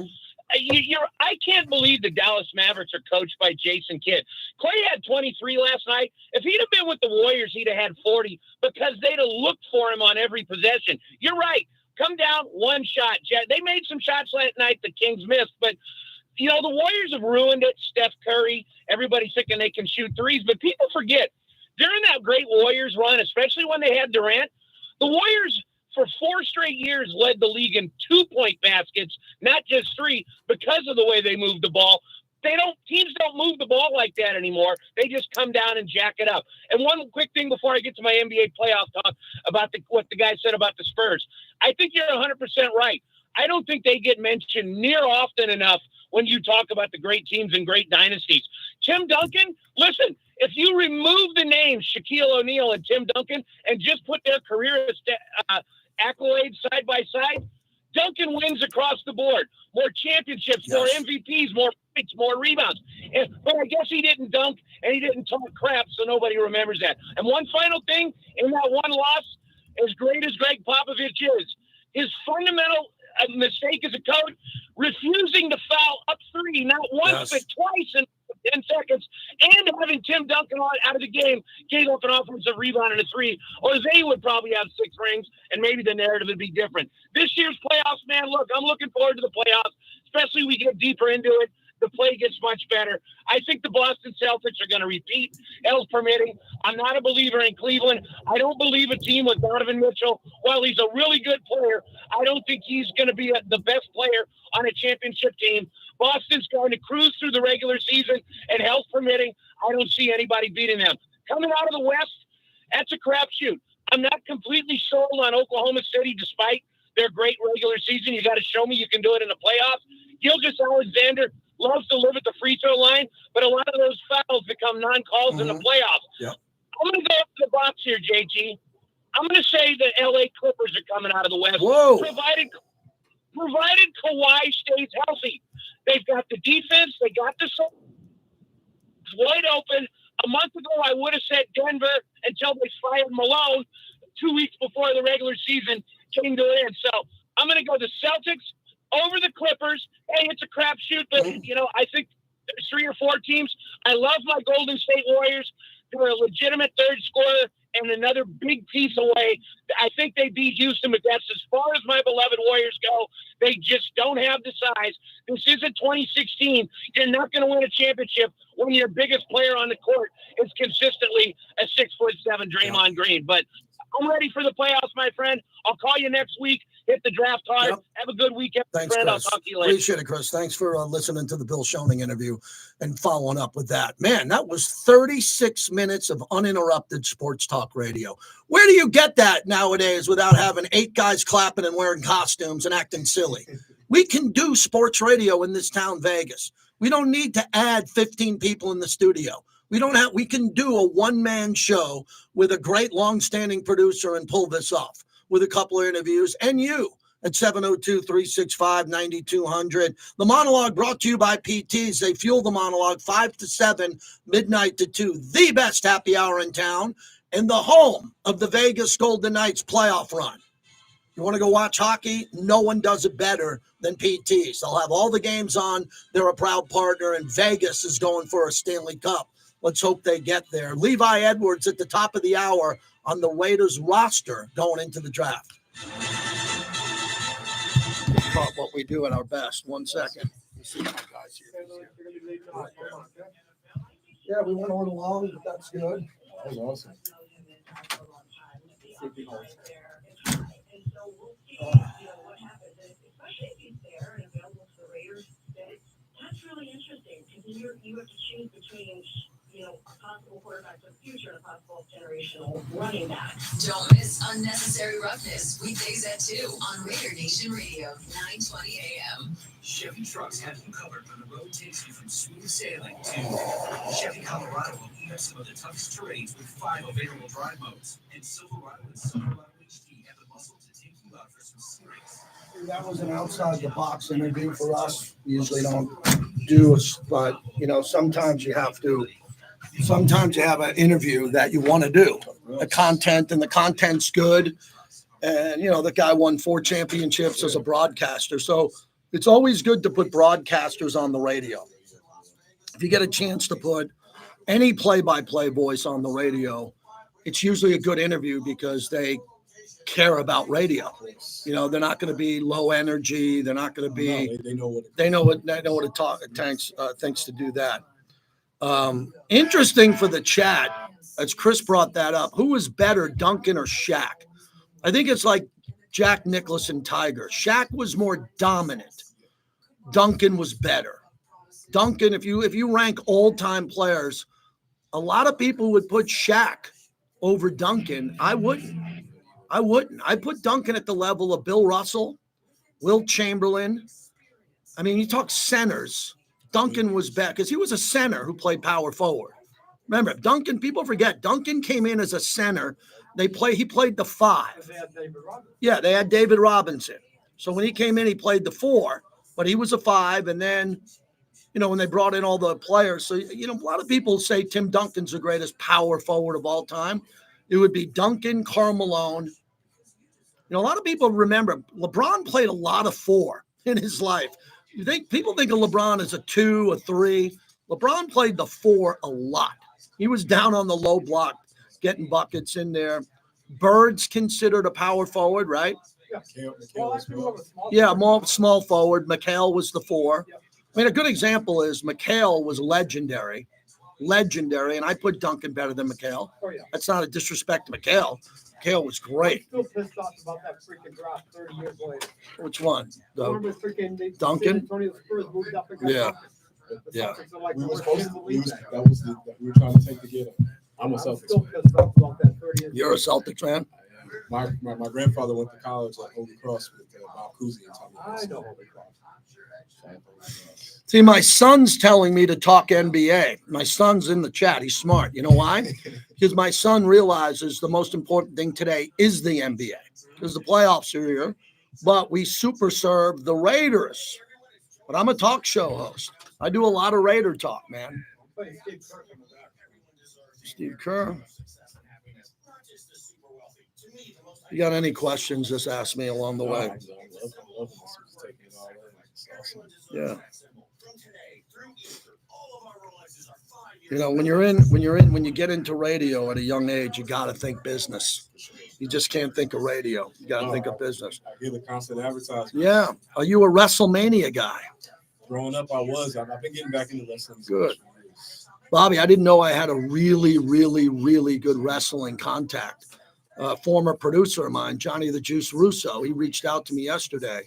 I can't believe the Dallas Mavericks are coached by Jason Kidd. Klay had 23 last night. If he'd have been with the Warriors, he'd have had 40 because they'd have looked for him on every possession. You're right. Come down, 1 shot. They made some shots last night the Kings missed, but the Warriors have ruined it. Steph Curry, everybody's thinking they can shoot 3s, but people forget during that great Warriors run, especially when they had Durant, the Warriors for 4 straight years led the league in 2-point baskets, not just 3, because of the way they moved the ball. Teams don't move the ball like that anymore. They just come down and jack it up. And one quick thing before I get to my NBA playoff talk about what the guy said about the Spurs. I think you're 100% right. I don't think they get mentioned near often enough when you talk about the great teams and great dynasties. Tim Duncan, listen, if you remove the names Shaquille O'Neal and Tim Duncan and just put their career accolades side by side, Duncan wins across the board. More championships, more MVPs, more points, more rebounds. But I guess he didn't dunk and he didn't talk crap, so nobody remembers that. And one final thing, in that one loss, as great as Greg Popovich is, his fundamental mistake as a coach, refusing to foul up 3, not once, but twice in 10 seconds, and having Tim Duncan out of the game, gave up an offensive rebound and a 3, or they would probably have 6 rings, and maybe the narrative would be different. This year's playoffs, man, look, I'm looking forward to the playoffs, especially we get deeper into it. The play gets much better. I think the Boston Celtics are going to repeat, else permitting. I'm not a believer in Cleveland. I don't believe a team with Donovan Mitchell. While he's a really good player, I don't think he's going to be the best player on a championship team. Boston's going to cruise through the regular season, and health permitting, I don't see anybody beating them. Coming out of the West, that's a crapshoot. I'm not completely sold on Oklahoma City despite their great regular season. You got to show me you can do it in the playoffs. Gilgeous-Alexander loves to live at the free throw line, but a lot of those fouls become non-calls in the playoffs. Yep. I'm going to go up to the box here, JG. I'm going to say the LA Clippers are coming out of the West, provided Kawhi stays healthy. They've got the defense, they got the wide open. A month ago, I would have said Denver until they fired Malone 2 weeks before the regular season came to an end. So I'm going to go the Celtics over the Clippers. Hey, it's a crapshoot, but, I think there's 3 or 4 teams. I love my Golden State Warriors. They're a legitimate third scorer and another big piece away. I think they beat Houston, but that's as far as my beloved Warriors go. They just don't have the size. This isn't 2016. You're not going to win a championship when your biggest player on the court is consistently a 6'7" Draymond Green. But I'm ready for the playoffs, my friend. I'll call you next week. Hit the draft card. Yep. Have a good weekend, Thanks, friend. Chris. I'll talk to you later. Appreciate it, Chris. Thanks for listening to the Bill Schoening interview and following up with that. Man, that was 36 minutes of uninterrupted sports talk radio. Where do you get that nowadays without having 8 guys clapping and wearing costumes and acting silly? We can do sports radio in this town, Vegas. We don't need to add 15 people in the studio. We can do a one-man show with a great long-standing producer and pull this off with a couple of interviews, and you at 702-365-9200. The monologue brought to you by PTs. They fuel the monologue 5 to 7, midnight to 2, the best happy hour in town and the home of the Vegas Golden Knights playoff run. You want to go watch hockey? No one does it better than PTs. They'll have all the games on. They're a proud partner, and Vegas is going for a Stanley Cup. Let's hope they get there. Levi Edwards at the top of the hour on the Raiders roster going into the draft. Caught what we do at our best. 1 second. Yeah, we went a little long, but that's good. That was awesome. That's really interesting because you have to choose between, a possible quarterback for the future and a possible generational running back. Don't miss Unnecessary Roughness, weekdays at 2 on Raider Nation Radio, 920 AM. Chevy trucks have you covered when the road takes you from smooth sailing to Chevy Colorado will even some of the toughest terrains with 5 available drive modes. And Silverado and Silverado HD have the muscle to take you out for some serious. That was an outside the box interview for us. We usually don't do, but sometimes you have to. Sometimes you have an interview that you want to do, the content's good. And, the guy won 4 championships as a broadcaster. So it's always good to put broadcasters on the radio. If you get a chance to put any play-by-play voice on the radio, it's usually a good interview because they care about radio. They're not going to be low energy. They're not going to be, they know what it thinks to do that. Interesting for the chat, as Chris brought that up, who was better, Duncan or Shaq? I think it's like Jack Nicklaus and Tiger. Shaq was more dominant. Duncan was better. Duncan, if you rank all-time players, a lot of people would put Shaq over Duncan. I wouldn't. I put Duncan at the level of Bill Russell, Wilt Chamberlain. I mean, you talk centers. Duncan was better because he was a center who played power forward. Remember, Duncan, people forget, Duncan came in as a center. He played the 5. Yeah, they had David Robinson. So when he came in, he played the 4, but he was a 5. And then, when they brought in all the players. So, a lot of people say Tim Duncan's the greatest power forward of all time. It would be Duncan, Karl Malone. A lot of people remember LeBron played a lot of 4 in his life. People think of LeBron as a 2, a 3. LeBron played the 4 a lot. He was down on the low block, getting buckets in there. Bird's considered a power forward, right? Yeah, more small forward. McHale was the 4. I mean, a good example is McHale was legendary, and I put Duncan better than McHale. That's not a disrespect to McHale. McHale was great. I'm still pissed off about that freaking drop 30 years later. Which one? Duncan? Yeah. We were trying to take the get. I'm a Celtics fan. You're a Celtics fan? My grandfather went to college at Holy Cross with Bob Cousy and Tommy. I know Holy Cross. See, my son's telling me to talk NBA. My son's in the chat. He's smart. You know why? Because my son realizes the most important thing today is the NBA. Because the playoffs are here, but we super serve the Raiders. But I'm a talk show host. I do a lot of Raider talk, man. Steve Kerr. You got any questions, just ask me along the way. Yeah. You know, when you get into radio at a young age, you got to think business. You just can't think of radio. You got to think of business. I hear the constant advertisement. Yeah. Are you a WrestleMania guy? Growing up, I was. I've been getting back into wrestling. Good. Bobby, I didn't know I had a really, really, really good wrestling contact. Former producer of mine, Johnny the Juice Russo, he reached out to me yesterday.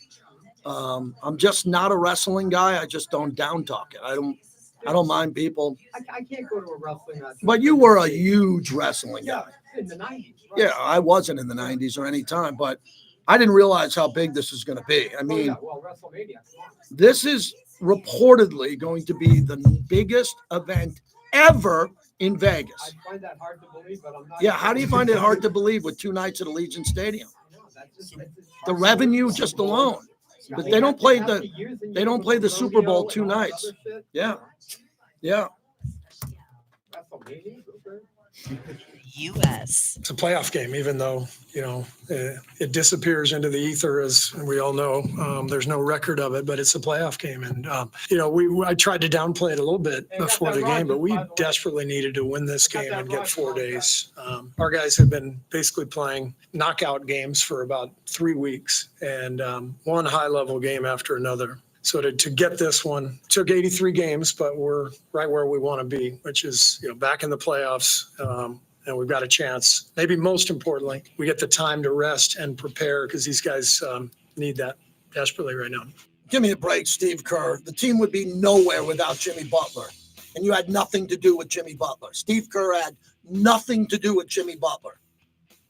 I'm just not a wrestling guy. I just don't down talk it. I don't mind people. I can't go to a wrestling match. But you were a huge wrestling guy. In the 90s. Right? Yeah, I wasn't in the 90s or any time, but I didn't realize how big this is going to be. I mean, well, WrestleMania. this is reportedly going to be the biggest event ever in Vegas. I find that hard to believe, but I'm not. Yeah, how do you find it hard to believe with 2 nights at Allegiant Stadium? The revenue just alone. But they don't play the Super Bowl 2 nights. Yeah. Yeah. U.S. It's a playoff game, even though, it disappears into the ether, as we all know. There's no record of it, but it's a playoff game. And, I tried to downplay it a little bit before the game, but we desperately needed to win this game and get 4 days. Our guys have been basically playing knockout games for about 3 weeks, and one high-level game after another. So to get this one, took 83 games, but we're right where we want to be, which is, back in the playoffs. And we've got a chance. Maybe most importantly, we get the time to rest and prepare, because these guys need that desperately right now. Give me a break, Steve Kerr. The team would be nowhere without Jimmy Butler. And you had nothing to do with Jimmy Butler. Steve Kerr had nothing to do with Jimmy Butler.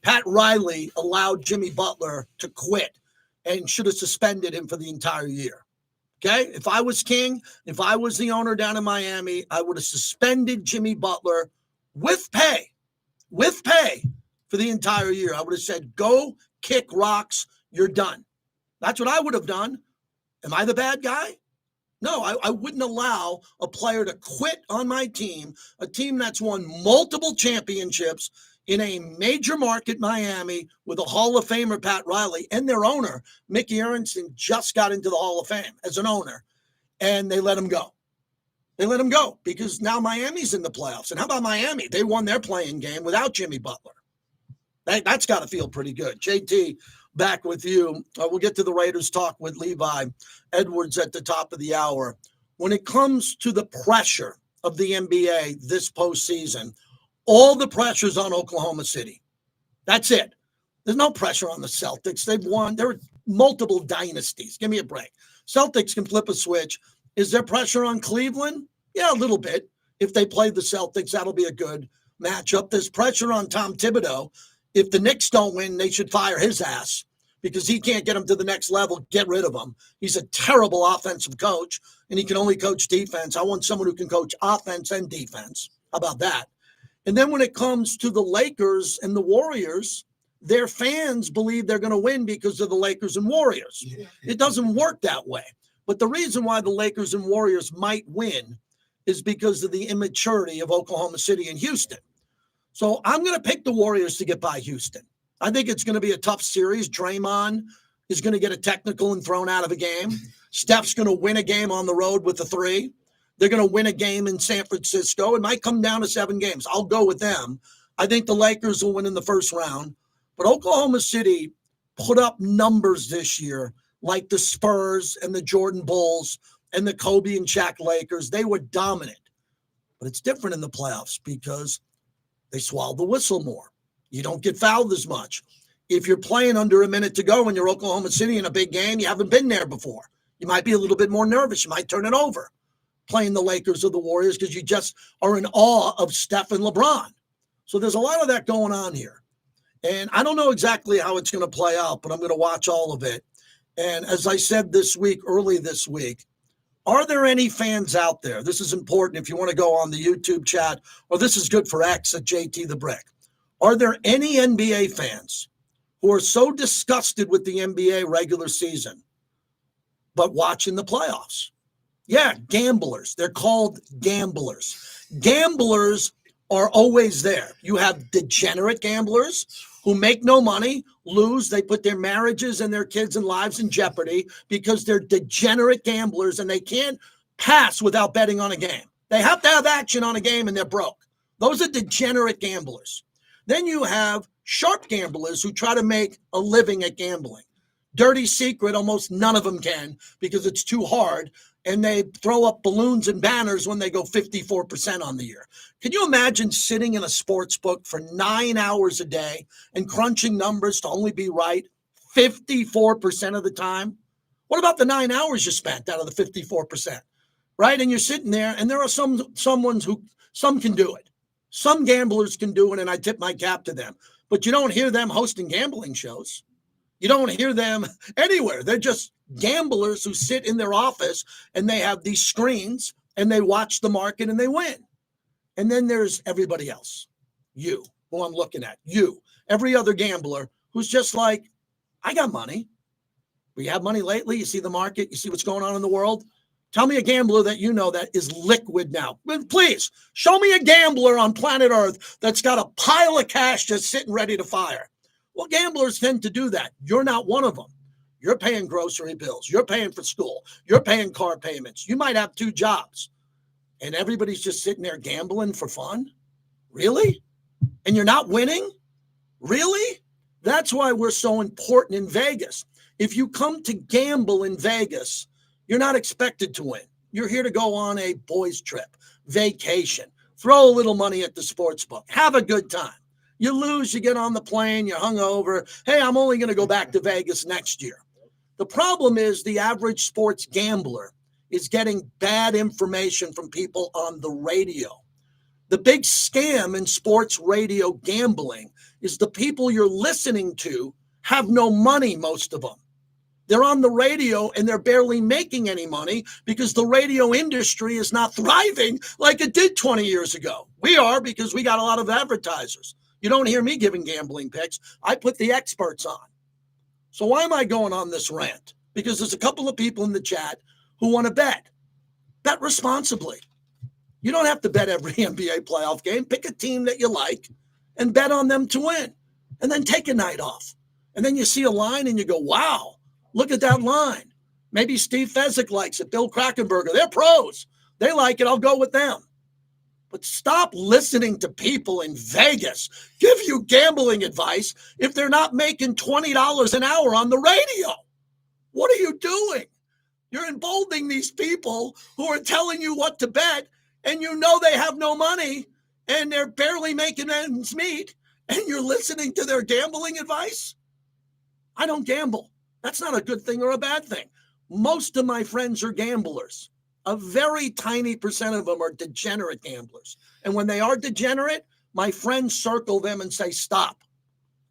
Pat Riley allowed Jimmy Butler to quit and should have suspended him for the entire year. Okay? If I was king, if I was the owner down in Miami, I would have suspended Jimmy Butler with pay for the entire year. I would have said, go kick rocks. You're done. That's what I would have done. Am I the bad guy? No, I wouldn't allow a player to quit on my team, a team that's won multiple championships in a major market, Miami, with a Hall of Famer, Pat Riley, and their owner, Mickey Aronson, just got into the Hall of Fame as an owner, and they let him go. They let him go because now Miami's in the playoffs. And how about Miami? They won their playing game without Jimmy Butler. That's got to feel pretty good. JT, back with you. We'll get to the Raiders talk with Levi Edwards at the top of the hour. When it comes to the pressure of the NBA this postseason, all the pressure's on Oklahoma City. That's it. There's no pressure on the Celtics. They've won. There are multiple dynasties. Give me a break. Celtics can flip a switch. Is there pressure on Cleveland? Yeah, a little bit. If they play the Celtics, that'll be a good matchup. There's pressure on Tom Thibodeau. If the Knicks don't win, they should fire his ass because he can't get them to the next level. Get rid of him. He's a terrible offensive coach, and he can only coach defense. I want someone who can coach offense and defense. How about that? And then when it comes to the Lakers and the Warriors, their fans believe they're going to win because of the Lakers and Warriors. It doesn't work that way. But the reason why the Lakers and Warriors might win is because of the immaturity of Oklahoma City and Houston. So I'm going to pick the Warriors to get by Houston. I think it's going to be a tough series. Draymond is going to get a technical and thrown out of a game. Steph's going to win a game on the road with a 3. They're going to win a game in San Francisco. It might come down to 7 games. I'll go with them. I think the Lakers will win in the first round. But Oklahoma City put up numbers this year like the Spurs and the Jordan Bulls and the Kobe and Shaq Lakers. They were dominant. But it's different in the playoffs because they swallow the whistle more. You don't get fouled as much. If you're playing under a minute to go and you're Oklahoma City in a big game, you haven't been there before. You might be a little bit more nervous. You might turn it over playing the Lakers or the Warriors because you just are in awe of Steph and LeBron. So there's a lot of that going on here. And I don't know exactly how it's going to play out, but I'm going to watch all of it. And as I said early this week, are there any fans out there? This is important if you want to go on the YouTube chat, or this is good for X at JT the Brick. Are there any NBA fans who are so disgusted with the NBA regular season, but watching the playoffs? Yeah, gamblers. They're called gamblers. Gamblers are always there. You have degenerate gamblers who make no money, lose. They put their marriages and their kids and lives in jeopardy because they're degenerate gamblers and they can't pass without betting on a game. They have to have action on a game and they're broke. Those are degenerate gamblers. Then you have sharp gamblers who try to make a living at gambling. Dirty secret, almost none of them can because it's too hard. And they throw up balloons and banners when they go 54% on the year. Can you imagine sitting in a sports book for 9 hours a day and crunching numbers to only be right 54% of the time? What about the 9 hours you spent out of the 54%? Right? And you're sitting there, and there are some can do it. Some gamblers can do it, and I tip my cap to them. But you don't hear them hosting gambling shows. You don't hear them anywhere. They're just gamblers who sit in their office and they have these screens and they watch the market and they win. And then there's everybody else. You, who I'm looking at. You, every other gambler who's just like, I got money. We have money lately. You see the market. You see what's going on in the world. Tell me a gambler that you know that is liquid now. Please, show me a gambler on planet Earth that's got a pile of cash just sitting ready to fire. Well, gamblers tend to do that. You're not one of them. You're paying grocery bills. You're paying for school. You're paying car payments. You might have 2 jobs. And everybody's just sitting there gambling for fun? Really? And you're not winning? Really? That's why we're so important in Vegas. If you come to gamble in Vegas, you're not expected to win. You're here to go on a boys' trip, vacation, throw a little money at the sports book, have a good time. You lose, you get on the plane, you're hungover. Hey, I'm only going to go back to Vegas next year. The problem is the average sports gambler is getting bad information from people on the radio. The big scam in sports radio gambling is the people you're listening to have no money, most of them. They're on the radio and they're barely making any money because the radio industry is not thriving like it did 20 years ago. We are because we got a lot of advertisers. You don't hear me giving gambling picks. I put the experts on. So why am I going on this rant? Because there's a couple of people in the chat who want to bet. Bet responsibly. You don't have to bet every NBA playoff game. Pick a team that you like and bet on them to win. And then take a night off. And then you see a line and you go, wow, look at that line. Maybe Steve Fezzik likes it. Bill Krakenberger. They're pros. They like it. I'll go with them. But stop listening to people in Vegas give you gambling advice if they're not making $20 an hour on the radio. What are you doing? You're emboldening these people who are telling you what to bet, and you know they have no money, and they're barely making ends meet, and you're listening to their gambling advice? I don't gamble. That's not a good thing or a bad thing. Most of my friends are gamblers. A very tiny percent of them are degenerate gamblers. And when they are degenerate, my friends circle them and say, stop.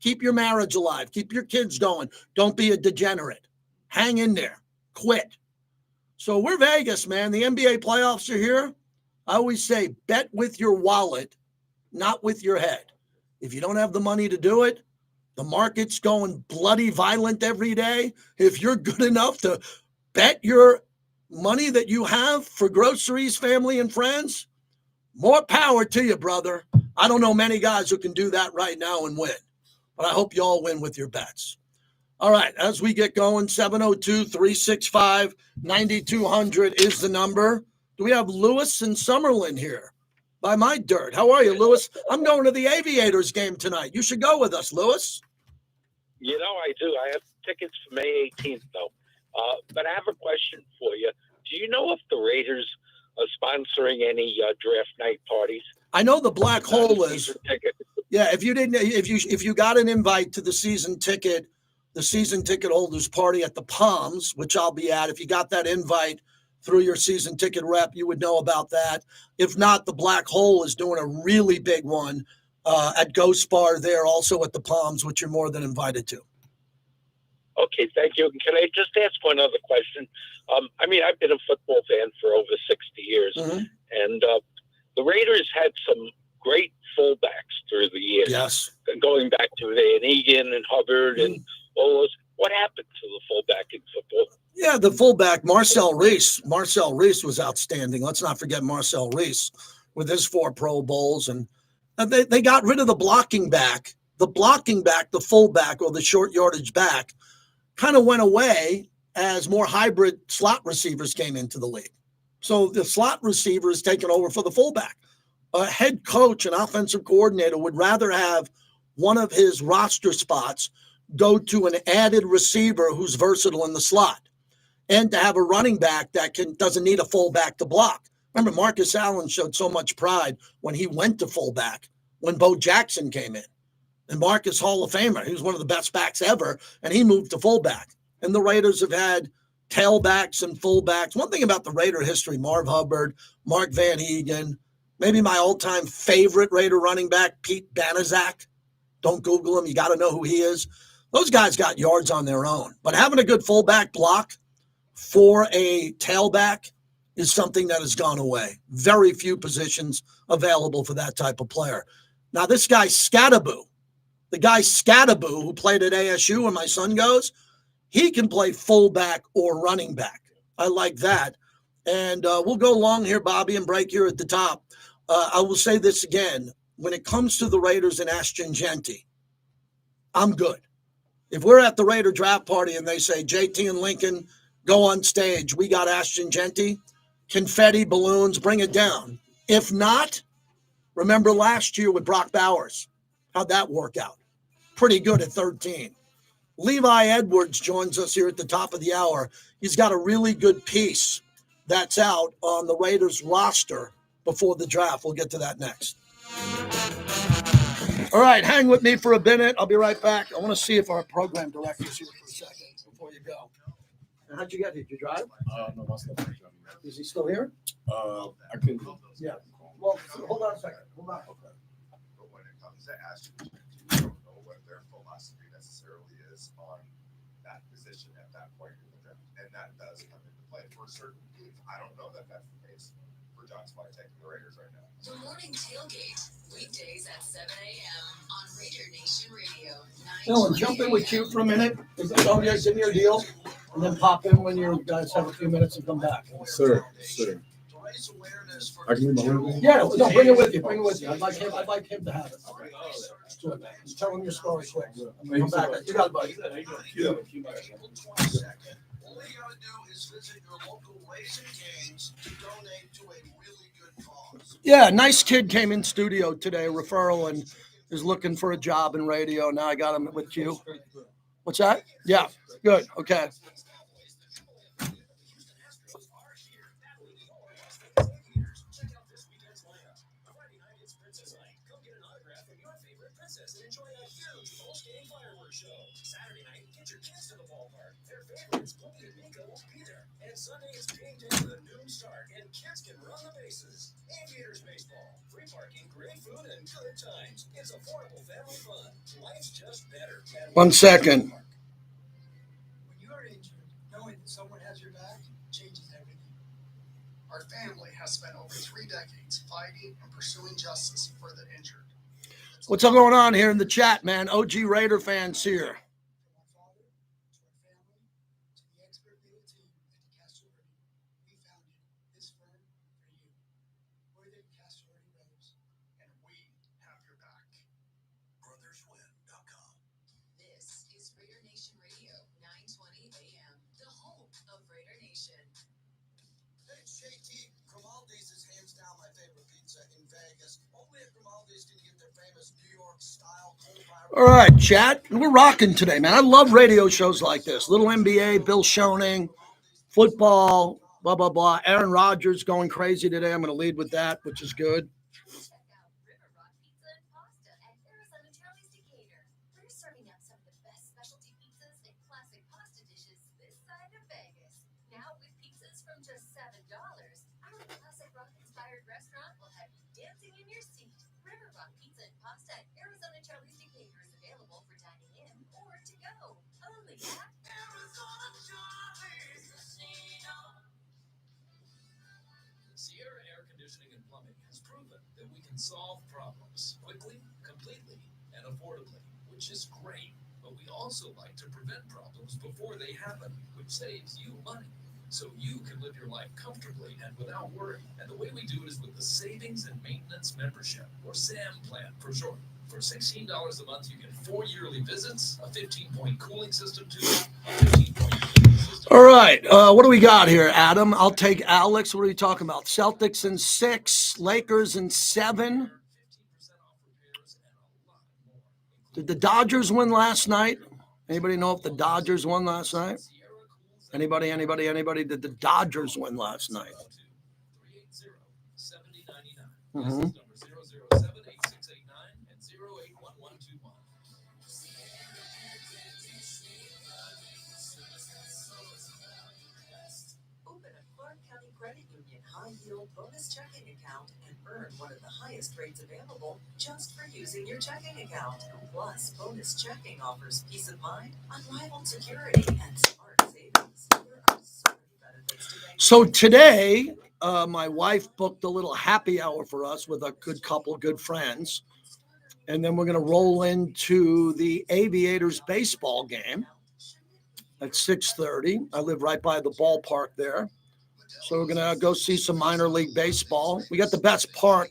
Keep your marriage alive. Keep your kids going. Don't be a degenerate. Hang in there. Quit. So we're Vegas, man. The NBA playoffs are here. I always say, bet with your wallet, not with your head. If you don't have the money to do it, the market's going bloody violent every day. If you're good enough to bet your money that you have for groceries, family, and friends, more power to you, brother. I don't know many guys who can do that right now and win, but I hope you all win with your bets. All right, as we get going, 702-365-9200 is the number. Do we have Lewis and Summerlin here by my dirt? How are you, Lewis? I'm going to the Aviators game tonight. You should go with us, Lewis. You know, I do. I have tickets for May 18th, though. But I have a question for you. Do you know if the Raiders are sponsoring any draft night parties? I know the Black Hole is. Yeah, if you got an invite to the season ticket holders party at the Palms, which I'll be at, if you got that invite through your season ticket rep, you would know about that. If not, the Black Hole is doing a really big one at Ghost Bar there, also at the Palms, which you're more than invited to. Okay, thank you. Can I just ask one other question? I've been a football fan for over 60 years, and the Raiders had some great fullbacks through the years. Yes. Going back to Van Egan and Hubbard and all those. What happened to the fullback in football? Yeah, the fullback, Marcel Reese. Marcel Reese was outstanding. Let's not forget Marcel Reese with his 4 Pro Bowls. And They got rid of the blocking back. The blocking back, the fullback or the short yardage back, kind of went away as more hybrid slot receivers came into the league. So the slot receiver is taken over for the fullback. A head coach, an offensive coordinator would rather have one of his roster spots go to an added receiver who's versatile in the slot, and to have a running back that doesn't need a fullback to block. Remember, Marcus Allen showed so much pride when he went to fullback when Bo Jackson came in. And Marcus, Hall of Famer, he was one of the best backs ever, and he moved to fullback. And the Raiders have had tailbacks and fullbacks. One thing about the Raider history, Marv Hubbard, Mark Van Heegen, maybe my all-time favorite Raider running back, Pete Banaszak. Don't Google him. You got to know who he is. Those guys got yards on their own. But having a good fullback block for a tailback is something that has gone away. Very few positions available for that type of player. Now, this guy Scattaboo, who played at ASU where my son goes, he can play fullback or running back. I like that. And we'll go long here, Bobby, and break here at the top. I will say this again. When it comes to the Raiders and Ashton Genty, I'm good. If we're at the Raider draft party and they say, JT and Lincoln, go on stage, we got Ashton Genty, confetti, balloons, bring it down. If not, remember last year with Brock Bowers. How'd that work out? Pretty good at 13. Levi Edwards joins us here at the top of the hour. He's got a really good piece that's out on the Raiders roster before the draft. We'll get to that next. All right, hang with me for a minute. I'll be right back. I want to see if our program director's here for a second before you go. And how'd you get here? Did you drive? No, my stuff. Is he still here? I couldn't. Yeah. Well, hold on a second. Hold on. Okay. But when it comes to Ashton, you don't know what their philosophy necessarily is on that position at that point in the draft. And that does come into play for certain teams. I don't know that that's the case for John Spike taking the Raiders right now. The Morning Tailgate, weekdays at 7 a.m. on Raider Nation Radio. Dylan, jump in with you for a minute. Is that all you guys in your deal? And then pop in when you guys have a few minutes and come back. Sir. I can leave my room? Yeah, no, bring it with you. Bring it with you. I'd like him to have it. Do it, man. Just tell him your story quick. Come back. You got it, buddy. Yeah. All you gotta do is visit your local Raising Canes to donate to a really good cause. Yeah, nice kid came in studio today, referral, and is looking for a job in radio. Now I got him with you. What's that? Yeah, good. Okay. Sunday is game day with a noon start, and kids can run the bases. Aviators baseball, free parking, great food, and good times. It's affordable family fun. Life's just better. 1 second. When you are injured, knowing that someone has your back changes everything. Our family has spent over 3 decades fighting and pursuing justice for the injured. What's up going on here in the chat, man? OG Raider fans here. All right, chat. We're rocking today, man. I love radio shows like this. Little NBA, Bill Schoening, football, blah, blah, blah. Aaron Rodgers going crazy today. I'm going to lead with that, which is good. Solve problems quickly, completely, and affordably, which is great. But we also like to prevent problems before they happen, which saves you money. so you can live your life comfortably and without worry. And the way we do it is with the Savings and Maintenance Membership, or SAM plan for short. For $16 a month, you get 4 yearly visits, a 15-point cooling system tube, a 15-point heating system. All right. What do we got here, Adam? I'll take Alex. What are you talking about? Celtics in 6, Lakers in 7. Did the Dodgers win last night? Anybody know if the Dodgers won last night? Anybody? Did the Dodgers win last night? Mm-hmm. Open a Clark County Credit Union high-yield bonus checking account and earn one of the highest rates available just for using your checking account. Plus, bonus checking offers peace of mind, unrivaled security, and smart savings. There are so many benefits to banking. So today, my wife booked a little happy hour for us with a good couple, good friends. And then we're going to roll into the Aviators baseball game at 6:30. I live right by the ballpark there. So we're going to go see some minor league baseball. We got the best park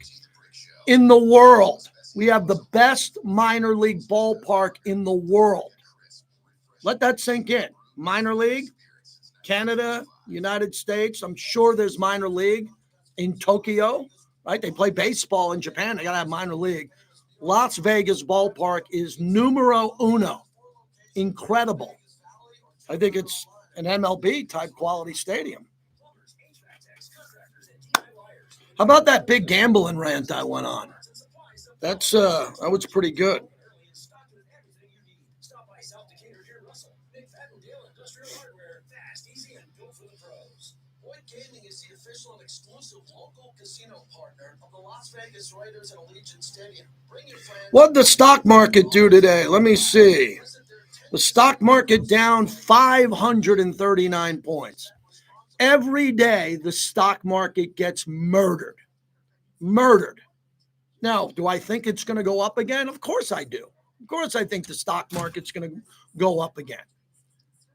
in the world. We have the best minor league ballpark in the world. Let that sink in. Minor league, Canada, United States. I'm sure there's minor league in Tokyo, right? They play baseball in Japan. They got to have minor league. Las Vegas ballpark is numero uno. Incredible. I think it's an MLB type quality stadium. How about that big gambling rant I went on? That was pretty good. Gaming is the official and exclusive local casino partner of the Las Vegas Raiders at Allegiant Stadium. Bring your friends. What did the stock market do today? Let me see. The stock market down 539 points. Every day, the stock market gets murdered. Murdered. Now, do I think it's going to go up again? Of course I do. Of course I think the stock market's going to go up again.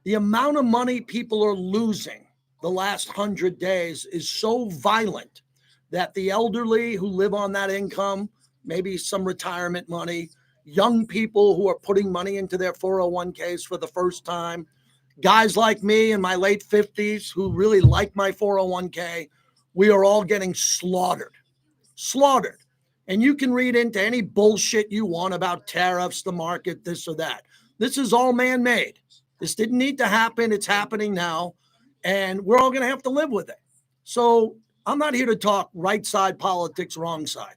The amount of money people are losing the last 100 days is so violent that the elderly who live on that income, maybe some retirement money, young people who are putting money into their 401ks for the first time, guys like me in my late 50s who really like my 401k, we are all getting slaughtered. Slaughtered. And you can read into any bullshit you want about tariffs, the market, this or that. This is all man-made. This didn't need to happen. It's happening now. And we're all going to have to live with it. So I'm not here to talk right side politics, wrong side.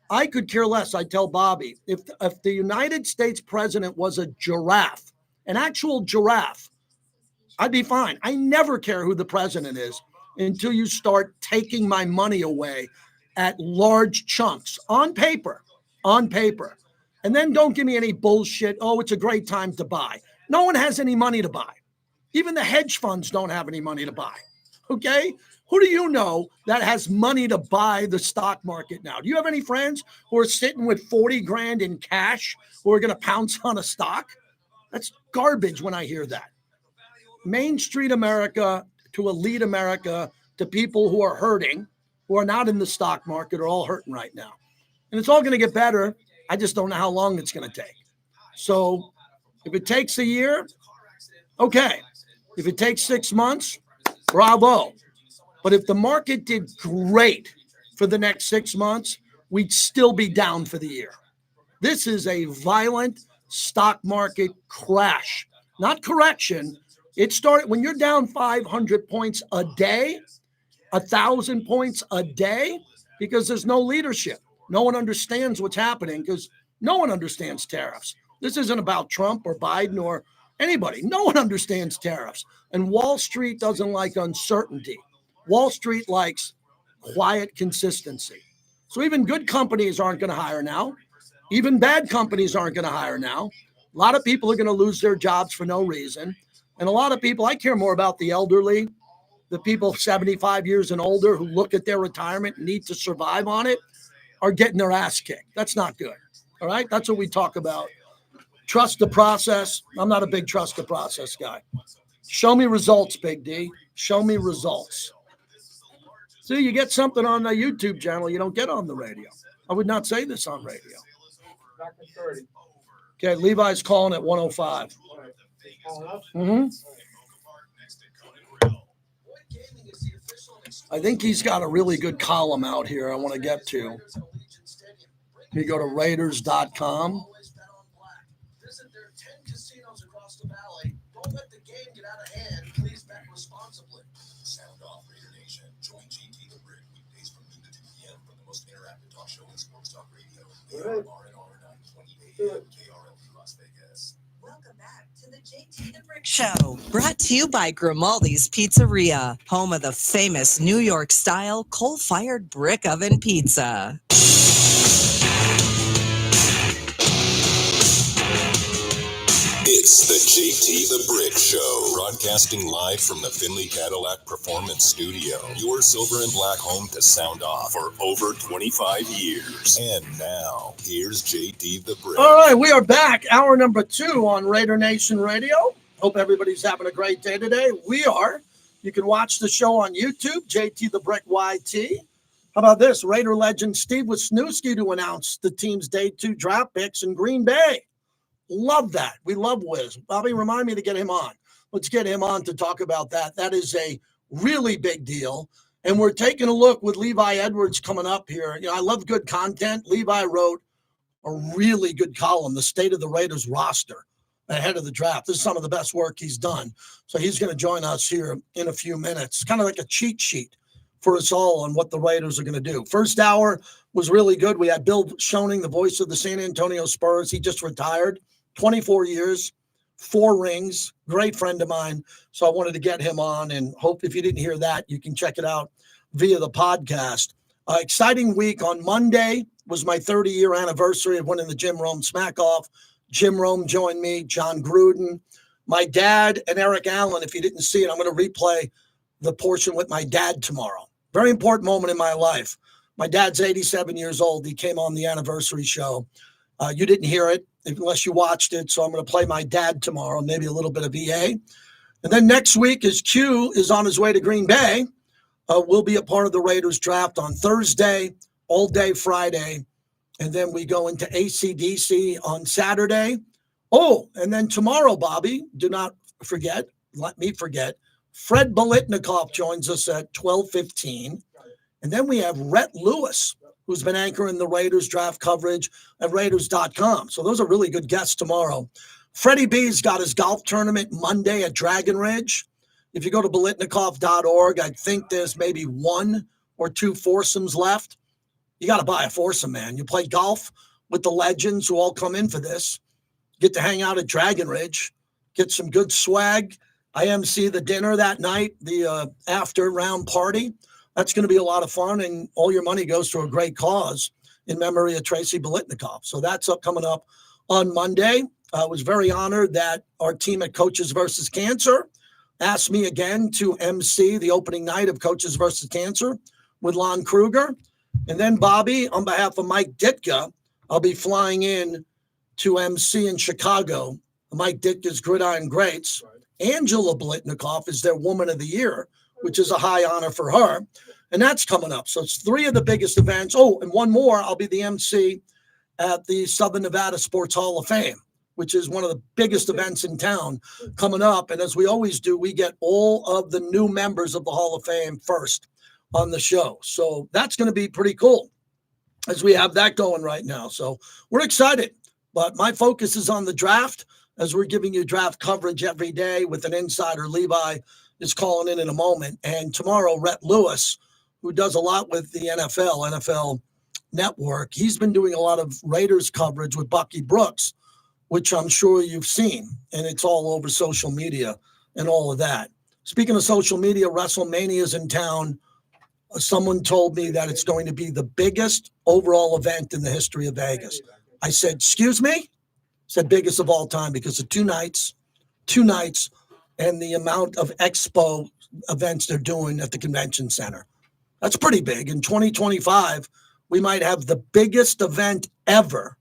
I could care less. I tell Bobby, if the United States president was a giraffe, an actual giraffe, I'd be fine. I never care who the president is until you start taking my money away at large chunks on paper. And then don't give me any bullshit. Oh, it's a great time to buy. No one has any money to buy. Even the hedge funds don't have any money to buy. Okay? Who do you know that has money to buy the stock market now? Do you have any friends who are sitting with 40 grand in cash who are going to pounce on a stock? That's garbage when I hear that. Main Street America to elite America to people who are hurting, who are not in the stock market, are all hurting right now. And it's all going to get better. I just don't know how long it's going to take. So if it takes a year, okay. If it takes 6 months, bravo. But if the market did great for the next 6 months, we'd still be down for the year. This is a violent stock market crash, not correction. It started when you're down 500 points a day, 1,000 points a day, because there's no leadership. No one understands what's happening because no one understands tariffs. This isn't about Trump or Biden or anybody. No one understands tariffs. And Wall Street doesn't like uncertainty. Wall Street likes quiet consistency. So even good companies aren't going to hire now. Even bad companies aren't going to hire now. A lot of people are going to lose their jobs for no reason. And a lot of people, I care more about the elderly, the people 75 years and older who look at their retirement and need to survive on it, are getting their ass kicked. That's not good. All right? That's what we talk about. Trust the process. I'm not a big trust the process guy. Show me results, Big D. Show me results. See, you get something on the YouTube channel you don't get on the radio. I would not say this on radio. Back in 30. Okay, Levi's calling at 105. I think he's got a really good column out here I want to get to. You go to Raiders.com. Visit their 10 casinos across the valley. Don't let the game get out of hand. Please bet responsibly. Sound off, Raider Nation. Join GT the Brick weekdays from noon to 2 p.m. for the most interactive talk show in sports talk radio. RNR 920 AM KRLD Las Vegas. Welcome back to the JT the Brick Show, brought to you by Grimaldi's Pizzeria, home of the famous New York-style coal-fired brick oven pizza. It's the JT the Brick Show, broadcasting live from the Finley Cadillac Performance Studio, your silver and black home to sound off for over 25 years. And now, here's JT the Brick. All right, we are back. Hour number 2 on Raider Nation Radio. Hope everybody's having a great day today. We are. You can watch the show on YouTube, JT the Brick YT. How about this? Raider legend Steve Wisniewski to announce the team's day 2 draft picks in Green Bay. Love that. We love Wiz. Bobby, remind me to get him on. Let's get him on to talk about that. That is a really big deal. And we're taking a look with Levi Edwards coming up here. You know, I love good content. Levi wrote a really good column, The State of the Raiders Roster, ahead of the draft. This is some of the best work he's done. So he's going to join us here in a few minutes. Kind of like a cheat sheet for us all on what the Raiders are going to do. First hour was really good. We had Bill Schoening, the voice of the San Antonio Spurs. He just retired. 24 years, 4 rings, great friend of mine. So I wanted to get him on, and hope if you didn't hear that, you can check it out via the podcast. Exciting week. On Monday was my 30-year anniversary of winning the Jim Rome Smack-Off. Jim Rome joined me, John Gruden, my dad, and Eric Allen. If you didn't see it, I'm going to replay the portion with my dad tomorrow. Very important moment in my life. My dad's 87 years old. He came on the anniversary show. You didn't hear it unless you watched it. So I'm going to play my dad tomorrow, maybe a little bit of EA. And then next week, as Q is on his way to Green Bay, we'll be a part of the Raiders draft on Thursday, all day Friday. And then we go into AC/DC on Saturday. Oh, and then tomorrow, Bobby, do not forget, let me forget, Fred Biletnikoff joins us at 12:15. And then we have Rhett Lewis, who's been anchoring the Raiders draft coverage at Raiders.com. So those are really good guests tomorrow. Freddie B's got his golf tournament Monday at Dragon Ridge. If you go to Biletnikoff.org, I think there's maybe 1 or 2 foursomes left. You got to buy a foursome, man. You play golf with the legends who all come in for this. Get to hang out at Dragon Ridge, get some good swag. I MC the dinner that night, the after round party. That's going to be a lot of fun, and all your money goes to a great cause in memory of Tracy Biletnikoff. So that's coming up on Monday. I was very honored that our team at Coaches versus Cancer asked me again to MC the opening night of Coaches versus Cancer with Lon Kruger. And then, Bobby, on behalf of Mike Ditka, I'll be flying in to MC in Chicago. Mike Ditka's Gridiron Greats. Angela Biletnikoff is their Woman of the Year, which is a high honor for her. And that's coming up. So it's 3 of the biggest events. Oh, and one more, I'll be the MC at the Southern Nevada Sports Hall of Fame, which is one of the biggest events in town coming up. And as we always do, we get all of the new members of the Hall of Fame first on the show. So that's going to be pretty cool as we have that going right now. So we're excited. But my focus is on the draft, as we're giving you draft coverage every day with an insider. Levi is calling in a moment. And tomorrow, Rhett Lewis, who does a lot with the NFL Network, he's been doing a lot of Raiders coverage with Bucky Brooks, which I'm sure you've seen. And it's all over social media and all of that. Speaking of social media, WrestleMania is in town. Someone told me that it's going to be the biggest overall event in the history of Vegas. I said, excuse me? I said biggest of all time because of two nights, and the amount of expo events they're doing at the convention center. That's pretty big. In 2025, we might have the biggest event ever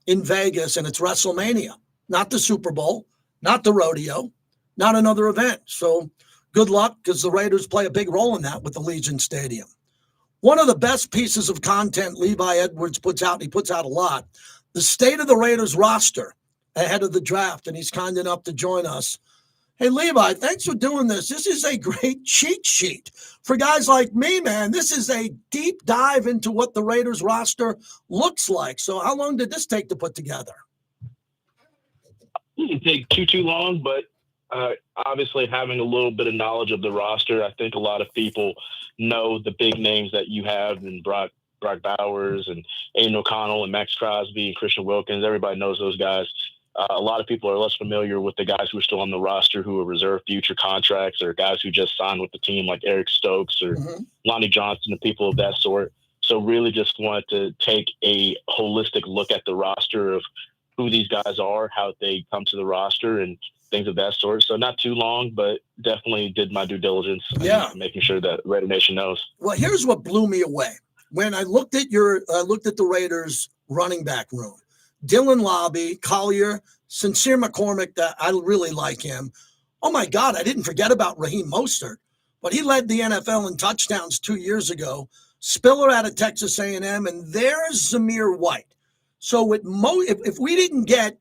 in Vegas, and it's WrestleMania, not the Super Bowl, not the rodeo, not another event. So Good luck, because the Raiders play a big role in that with the Legion Stadium. One of the best pieces of content Levi Edwards puts out, and he puts out a lot, the state of the Raiders roster ahead of the draft, and he's kind enough to join us. Hey, Levi, thanks for doing this. This is a great cheat sheet for guys like me, man. This is a deep dive into what the Raiders roster looks like. So how long did this take to put together? It didn't take too long, but obviously having a little bit of knowledge of the roster, I think a lot of people know the big names that you have in Brock Bowers and Aiden O'Connell and Max Crosby and Christian Wilkins. Everybody knows those guys. A lot of people are less familiar with the guys who are still on the roster who are reserved future contracts, or guys who just signed with the team like Eric Stokes or Lonnie Johnson and people of that sort. So really just wanted to take a holistic look at the roster of who these guys are, how they come to the roster, and things of that sort. So not too long, but definitely did my due diligence. Making sure that Raider Nation knows. Well, here's what blew me away. When I looked at the Raiders running back room, Dylan Lobby, Collier, Sincere McCormick, that I really like him. Oh my God, I didn't forget about Raheem Mostert, but he led the NFL in touchdowns 2 years ago. Spiller out of Texas A&M, and there's Zamir White. So with if we didn't get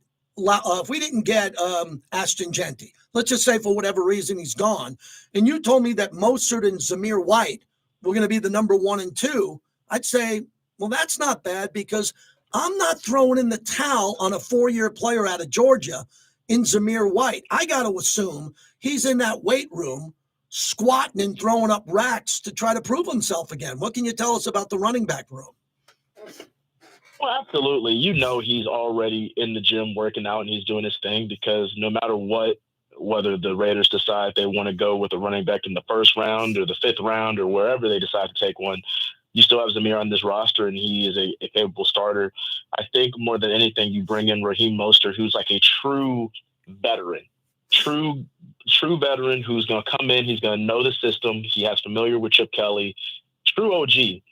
Ashton Genty, let's just say for whatever reason he's gone, and you told me that Mostert and Zamir White were going to be the number 1 and 2, I'd say, well, that's not bad, because I'm not throwing in the towel on a 4-year player out of Georgia in Zamir White. I got to assume he's in that weight room squatting and throwing up racks to try to prove himself again. What can you tell us about the running back room? Well, absolutely. You know he's already in the gym working out and he's doing his thing, because no matter what, whether the Raiders decide they want to go with a running back in the 1st round or the 5th round or wherever they decide to take one, you still have Zamir on this roster, and he is a capable starter. I think more than anything, you bring in Raheem Mostert, who's like a true veteran, true veteran who's going to come in. He's going to know the system. He has familiar with Chip Kelly, true OG.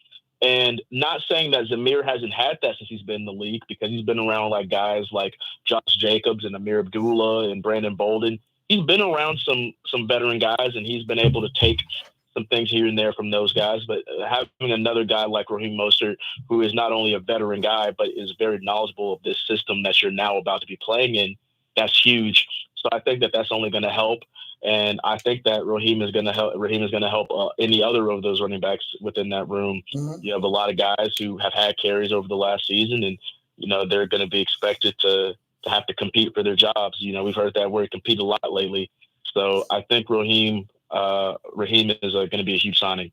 And not saying that Zamir hasn't had that since he's been in the league, because he's been around like guys like Josh Jacobs and Amir Abdullah and Brandon Bolden. He's been around some veteran guys, and he's been able to take some things here and there from those guys. But having another guy like Raheem Mostert, who is not only a veteran guy, but is very knowledgeable of this system that you're now about to be playing in, that's huge. So I think that that's only going to help. And I think that Raheem is going to help any other of those running backs within that room. You have a lot of guys who have had carries over the last season, and, they're going to be expected to have to compete for their jobs. We've heard that word compete a lot lately. So I think Raheem is going to be a huge signing.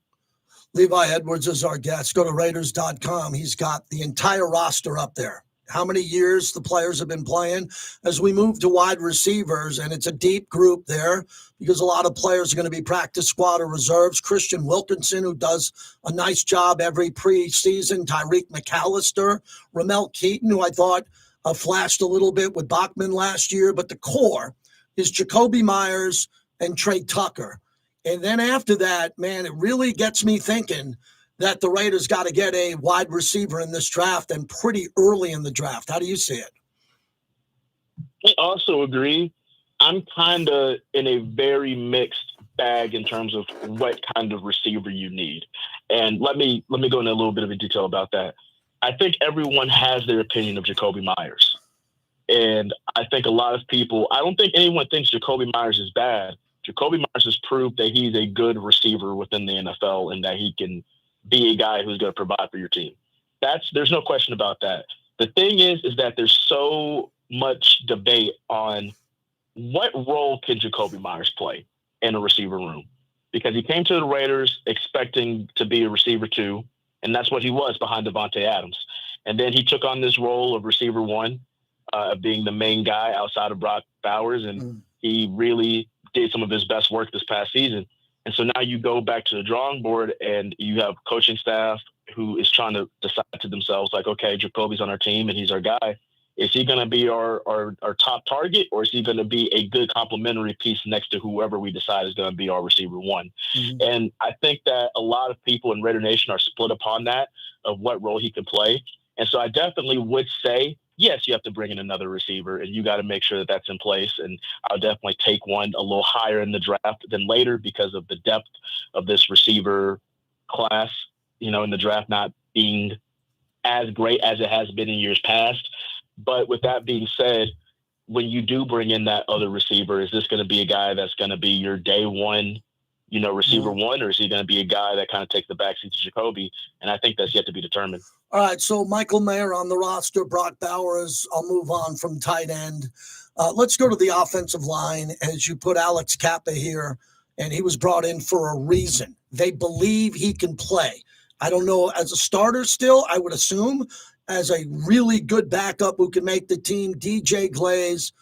Levi Edwards is our guest. Go to Raiders.com. He's got the entire roster up there. How many years the players have been playing as we move to wide receivers, and it's a deep group there because a lot of players are going to be practice squad or reserves. Christian Wilkinson, who does a nice job every preseason. Tyreek McAllister, Ramel Keaton, who I thought flashed a little bit with Bachman last year, but the core is Jacoby Myers and Trey Tucker. And then after that, man, it really gets me thinking that the Raiders got to get a wide receiver in this draft, and pretty early in the draft. How do you see it? I also agree. I'm kind of in a very mixed bag in terms of what kind of receiver you need. And let me go into a little bit of a detail about that. I think everyone has their opinion of Jacoby Myers. And I think a lot of people, I don't think anyone thinks Jacoby Myers is bad. Jacoby Myers has proved that he's a good receiver within the NFL and that he can be a guy who's going to provide for your team. There's no question about that. The thing is that there's so much debate on what role can Jacoby Myers play in a receiver room, because he came to the Raiders expecting to be a receiver 2, and that's what he was behind Devontae Adams. And then he took on this role of receiver 1, being the main guy outside of Brock Bowers, and he really did some of his best work this past season. And so now you go back to the drawing board and you have coaching staff who is trying to decide to themselves, like, okay, Jacoby's on our team and he's our guy. Is he going to be our top target, or is he going to be a good complementary piece next to whoever we decide is going to be our receiver 1? And I think that a lot of people in Raider Nation are split upon that, of what role he can play. And so I definitely would say yes, you have to bring in another receiver, and you got to make sure that that's in place. And I'll definitely take one a little higher in the draft than later because of the depth of this receiver class, in the draft not being as great as it has been in years past. But with that being said, when you do bring in that other receiver, is this going to be a guy that's going to be your day one, receiver one, or is he going to be a guy that kind of takes the backseat to Jacoby? And I think that's yet to be determined. All right, so Michael Mayer on the roster, Brock Bowers. I'll move on from tight end. Let's go to the offensive line as you put Alex Kappa here, and he was brought in for a reason. They believe he can play. I don't know, as a starter still, I would assume, as a really good backup who can make the team. DJ Glaze,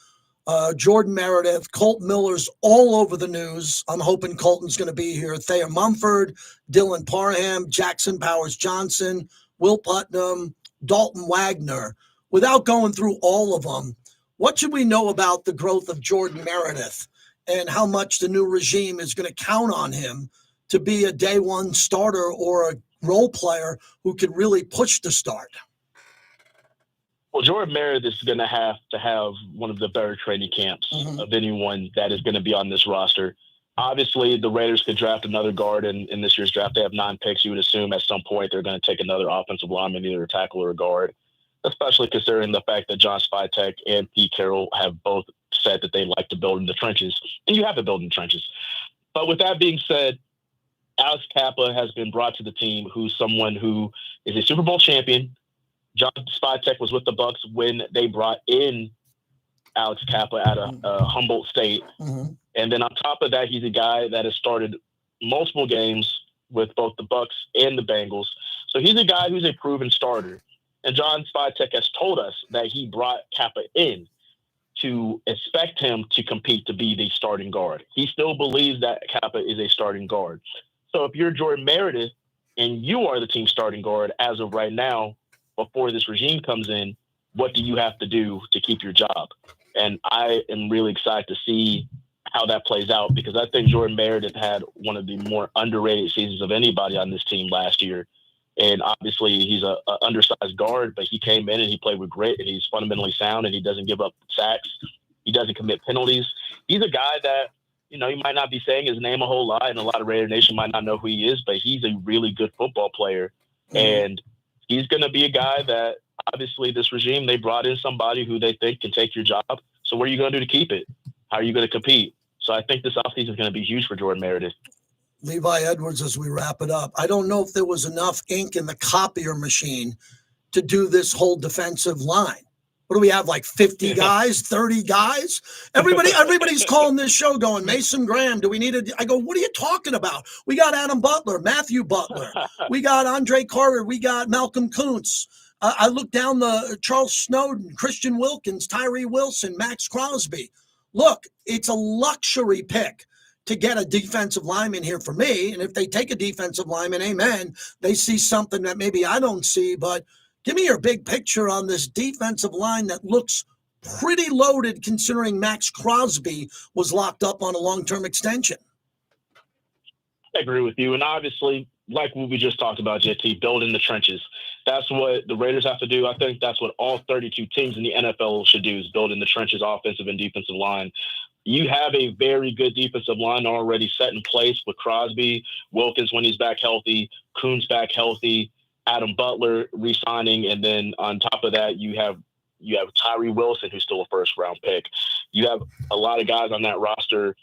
Jordan Meredith, Colton Miller's all over the news. I'm hoping Colton's going to be here. Thayer Mumford, Dylan Parham, Jackson Powers Johnson, Will Putnam, Dalton Wagner. Without going through all of them, what should we know about the growth of Jordan Meredith and how much the new regime is going to count on him to be a day one starter or a role player who can really push the start? Well, Jordan Meredith is going to have one of the better training camps of anyone that is going to be on this roster. Obviously, the Raiders could draft another guard in this year's draft. They have 9 picks. You would assume at some point they're going to take another offensive lineman, either a tackle or a guard, especially considering the fact that John Spytek and Pete Carroll have both said that they like to build in the trenches, and you have to build in the trenches. But with that being said, Alex Kappa has been brought to the team, who's someone who is a Super Bowl champion. John Spytek was with the Bucs when they brought in Alex Kappa out of Humboldt State. And then on top of that, he's a guy that has started multiple games with both the Bucs and the Bengals. So he's a guy who's a proven starter. And John Spytek has told us that he brought Kappa in to expect him to compete to be the starting guard. He still believes that Kappa is a starting guard. So if you're Jordan Meredith and you are the team starting guard as of right now, before this regime comes in, what do you have to do to keep your job? And I am really excited to see how that plays out, because I think Jordan Meredith had one of the more underrated seasons of anybody on this team last year. And obviously he's a undersized guard, but he came in and he played with grit, and he's fundamentally sound, and he doesn't give up sacks. He doesn't commit penalties. He's a guy that, he might not be saying his name a whole lot, and a lot of Raider Nation might not know who he is, but he's a really good football player. And he's going to be a guy that, obviously, this regime, they brought in somebody who they think can take your job. So what are you going to do to keep it? How are you going to compete? So I think this offseason is going to be huge for Jordan Meredith. Levi Edwards, as we wrap it up, I don't know if there was enough ink in the copier machine to do this whole defensive line. What do we have, like 50 guys, 30 guys? Everybody's calling this show going, Mason Graham, do we need I go, what are you talking about? We got Adam Butler, Matthew Butler. We got Andre Carter. We got Malcolm Kuntz. I look down the Charles Snowden, Christian Wilkins, Tyree Wilson, Max Crosby. Look, it's a luxury pick to get a defensive lineman here for me. And if they take a defensive lineman, amen, they see something that maybe I don't see. But give me your big picture on this defensive line that looks pretty loaded, considering Max Crosby was locked up on a long-term extension. I agree with you. And obviously, like what we just talked about, JT, build in the trenches. That's what the Raiders have to do. I think that's what all 32 teams in the NFL should do, is build in the trenches, offensive and defensive line. You have a very good defensive line already set in place with Crosby, Wilkins when he's back healthy, Kuntz back healthy, Adam Butler re-signing, and then on top of that, you have Tyree Wilson, who's still a first-round pick. You have a lot of guys on that roster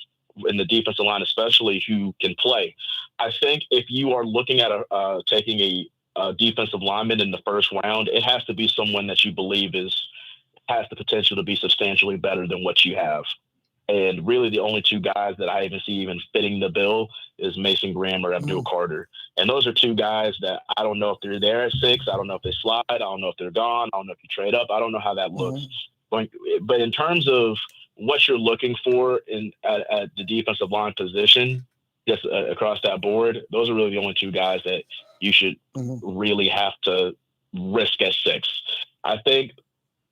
in the defensive line especially who can play. I think if you are looking at taking a defensive lineman in the first round, it has to be someone that you believe has the potential to be substantially better than what you have. And really the only two guys that I even see even fitting the bill is Mason Graham or Abdul Carter. And those are two guys that I don't know if they're there at 6. I don't know if they slide. I don't know if they're gone. I don't know if you trade up. I don't know how that looks. But in terms of what you're looking for at the defensive line position, just across that board, those are really the only two guys that you should really have to risk at 6. I think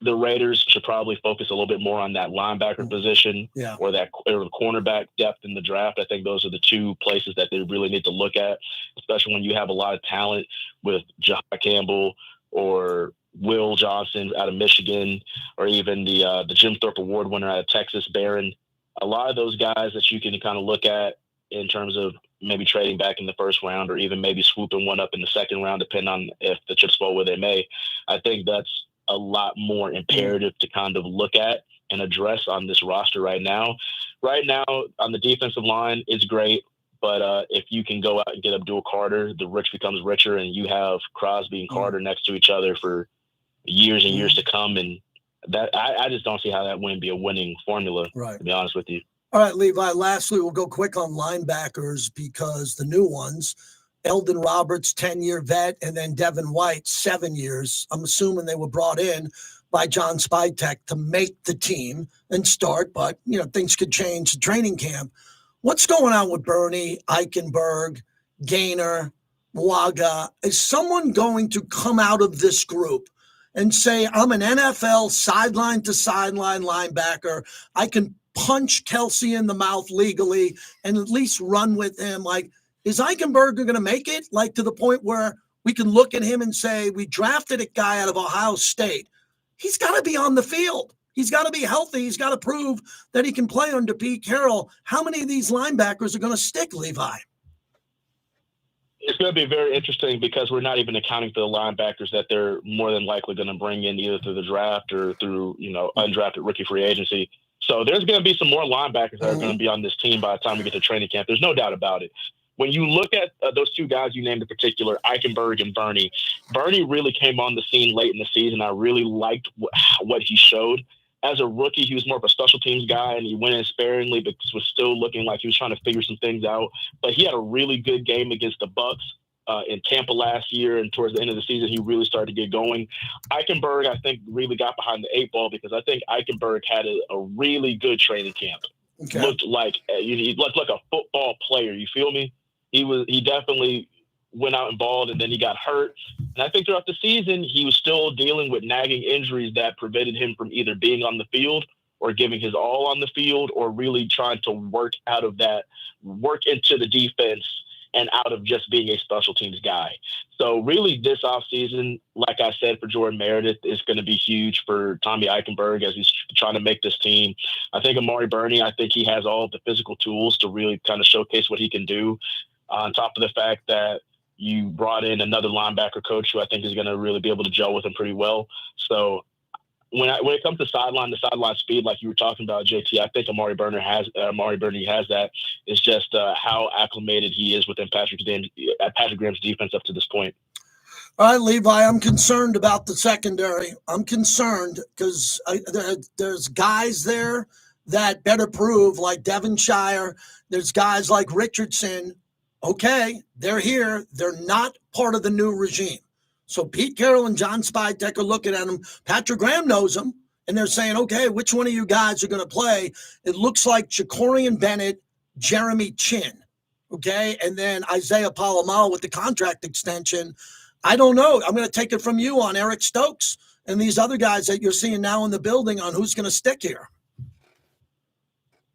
the Raiders should probably focus a little bit more on that linebacker position or the cornerback depth in the draft. I think those are the two places that they really need to look at, especially when you have a lot of talent with Jahai Campbell or Will Johnson out of Michigan, or even the Jim Thorpe Award winner out of Texas, Barron. A lot of those guys that you can kind of look at in terms of maybe trading back in the first round, or even maybe swooping one up in the second round, depending on if the chips fall where they may. I think that's a lot more imperative to kind of look at and address on this roster right now. Right now, on the defensive line, it's great. But if you can go out and get Abdul Carter, the rich becomes richer, and you have Crosby and Carter next to each other for years and years to come. And that I just don't see how that wouldn't be a winning formula, right, to be honest with you. All right, Levi, lastly, we'll go quick on linebackers because the new ones, Eldon Roberts, 10-year vet, and then Devin White, 7 years. I'm assuming they were brought in by John Spytek to make the team and start, but, things could change in training camp. What's going on with Bernie, Eichenberg, Gaynor, Waga? Is someone going to come out of this group and say, I'm an NFL sideline to sideline linebacker. I can punch Kelsey in the mouth legally and at least run with him? Like, is Eichenberg going to make it? Like, to the point where we can look at him and say, we drafted a guy out of Ohio State. He's got to be on the field. He's got to be healthy. He's got to prove that he can play under Pete Carroll. How many of these linebackers are going to stick, Levi? It's going to be very interesting because we're not even accounting for the linebackers that they're more than likely going to bring in either through the draft or through, undrafted rookie free agency. So there's going to be some more linebackers that are going to be on this team by the time we get to training camp. There's no doubt about it. When you look at those two guys you named in particular, Eichenberg and Bernie really came on the scene late in the season. I really liked what he showed. As a rookie, he was more of a special teams guy, and he went in sparingly, but was still looking like he was trying to figure some things out. But he had a really good game against the Bucs in Tampa last year, and towards the end of the season, he really started to get going. Eichenberg, I think, really got behind the 8 ball because I think Eichenberg had a really good training camp. Okay. Looked like he looked like a football player. You feel me? He definitely went out and balled, and then he got hurt. And I think throughout the season, he was still dealing with nagging injuries that prevented him from either being on the field or giving his all on the field, or really trying to work into the defense and out of just being a special teams guy. So really this offseason, like I said, for Jordan Meredith, is going to be huge for Tommy Eichenberg as he's trying to make this team. I think Amari Burney, I think he has all of the physical tools to really kind of showcase what he can do, on top of the fact that you brought in another linebacker coach who I think is going to really be able to gel with him pretty well. So when it comes to sideline speed, like you were talking about, JT, I think Amari Burney has that. It's just how acclimated he is within Patrick Graham's defense up to this point. All right, Levi, I'm concerned about the secondary. I'm concerned because there's guys there that better prove, like Devonshire. There's guys like Richardson. Okay, they're here. They're not part of the new regime. So Pete Carroll and John Spytek are looking at him. Patrick Graham knows him, and they're saying, okay, which one of you guys are going to play? It looks like Jacorian Bennett, Jeremy Chin, okay, and then Isaiah Palomalo with the contract extension. I don't know. I'm going to take it from you on Eric Stokes and these other guys that you're seeing now in the building on who's going to stick here.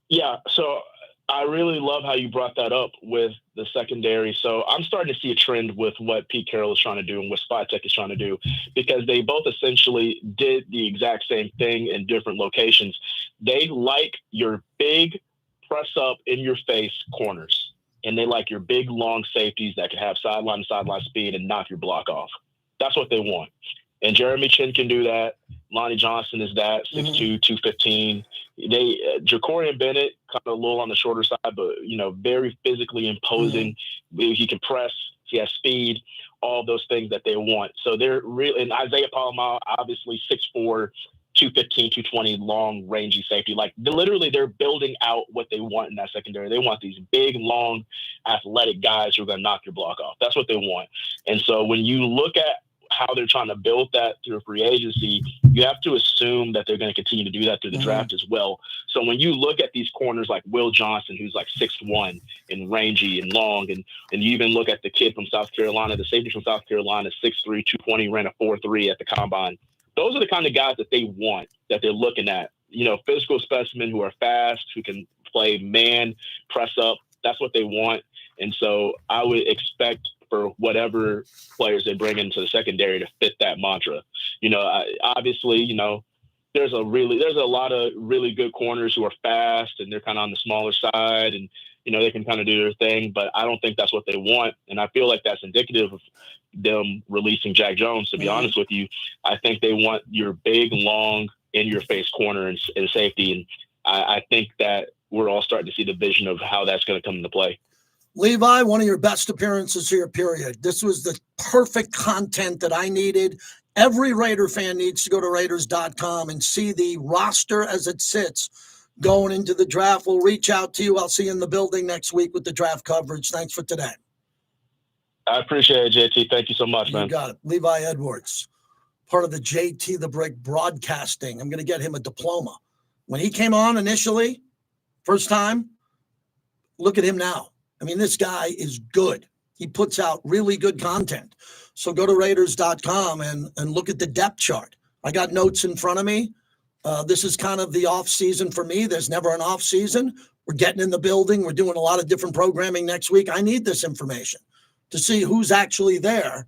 Yeah, so I really love how you brought that up with the secondary. So I'm starting to see a trend with what Pete Carroll is trying to do and what Spytek is trying to do, because they both essentially did the exact same thing in different locations. They like your big press up in your face corners, and they like your big long safeties that can have sideline to sideline speed and knock your block off. That's what they want. And Jeremy Chin can do that. Lonnie Johnson is that, 6'2", 215. Jacorian Bennett, kind of a little on the shorter side, but, very physically imposing. He can press. He has speed, all those things that they want. So they're really, and Isaiah Palomalo, obviously 6'4", 215, 220, long, rangy safety. Like, literally, they're building out what they want in that secondary. They want these big, long, athletic guys who are going to knock your block off. That's what they want. And so when you look at how they're trying to build that through free agency, you have to assume that they're going to continue to do that through the draft as well. So when you look at these corners like Will Johnson, who's like 6'1" and rangy and long, and you even look at the kid from South Carolina, the safety from South Carolina, 6'3", 220, ran a 4.3 at the combine. Those are the kind of guys that they want, that they're looking at. Physical specimen who are fast, who can play man, press up. That's what they want. And so I would expect for whatever players they bring into the secondary to fit that mantra. Obviously, there's a lot of really good corners who are fast and they're kind of on the smaller side and, they can kind of do their thing, but I don't think that's what they want. And I feel like that's indicative of them releasing Jack Jones, to be honest with you. I think they want your big, long, in-your-face corner and safety. And I think that we're all starting to see the vision of how that's going to come into play. Levi, one of your best appearances here, period. This was the perfect content that I needed. Every Raider fan needs to go to Raiders.com and see the roster as it sits going into the draft. We'll reach out to you. I'll see you in the building next week with the draft coverage. Thanks for today. I appreciate it, JT. Thank you so much, man. You got it. Levi Edwards, part of the JT the Brick broadcasting. I'm going to get him a diploma. When he came on initially, first time, look at him now. I mean, this guy is good. He puts out really good content. So go to Raiders.com and look at the depth chart. I got notes in front of me. This is kind of the off season for me. There's never an off season. We're getting in the building. We're doing a lot of different programming next week. I need this information to see who's actually there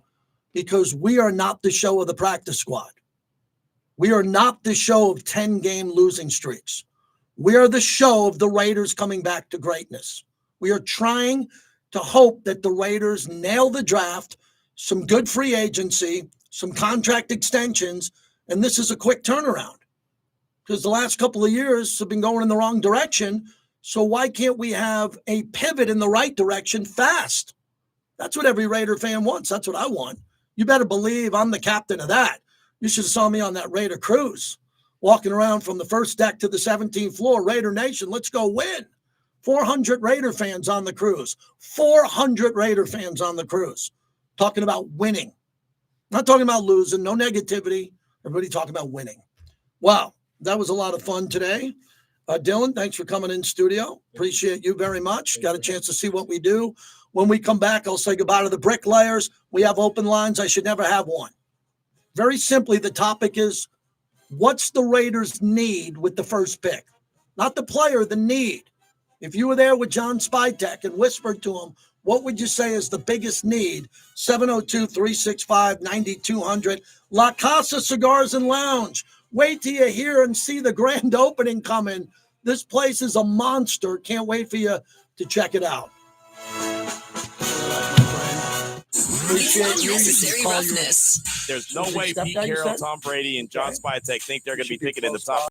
because we are not the show of the practice squad. We are not the show of 10-game losing streaks. We are the show of the Raiders coming back to greatness. We are trying to hope that the Raiders nail the draft, some good free agency, some contract extensions, and this is a quick turnaround. Because the last couple of years have been going in the wrong direction, so why can't we have a pivot in the right direction fast? That's what every Raider fan wants. That's what I want. You better believe I'm the captain of that. You should have saw me on that Raider cruise, walking around from the first deck to the 17th floor. Raider Nation, let's go win. 400 Raider fans on the cruise. 400 Raider fans on the cruise. Talking about winning. Not talking about losing. No negativity. Everybody talking about winning. Wow, that was a lot of fun today. Dylan, thanks for coming in studio. Appreciate you very much. Got a chance to see what we do. When we come back, I'll say goodbye to the bricklayers. We have open lines. I should never have one. Very simply, the topic is, what's the Raiders' need with the first pick? Not the player, the need. If you were there with John Spytek and whispered to him, what would you say is the biggest need? 702-365-9200. La Casa Cigars and Lounge. Wait till you hear and see the grand opening coming. This place is a monster. Can't wait for you to check it out. There's no way Pete Carroll, Tom Brady, and John Spytek think they're going to be picking in the top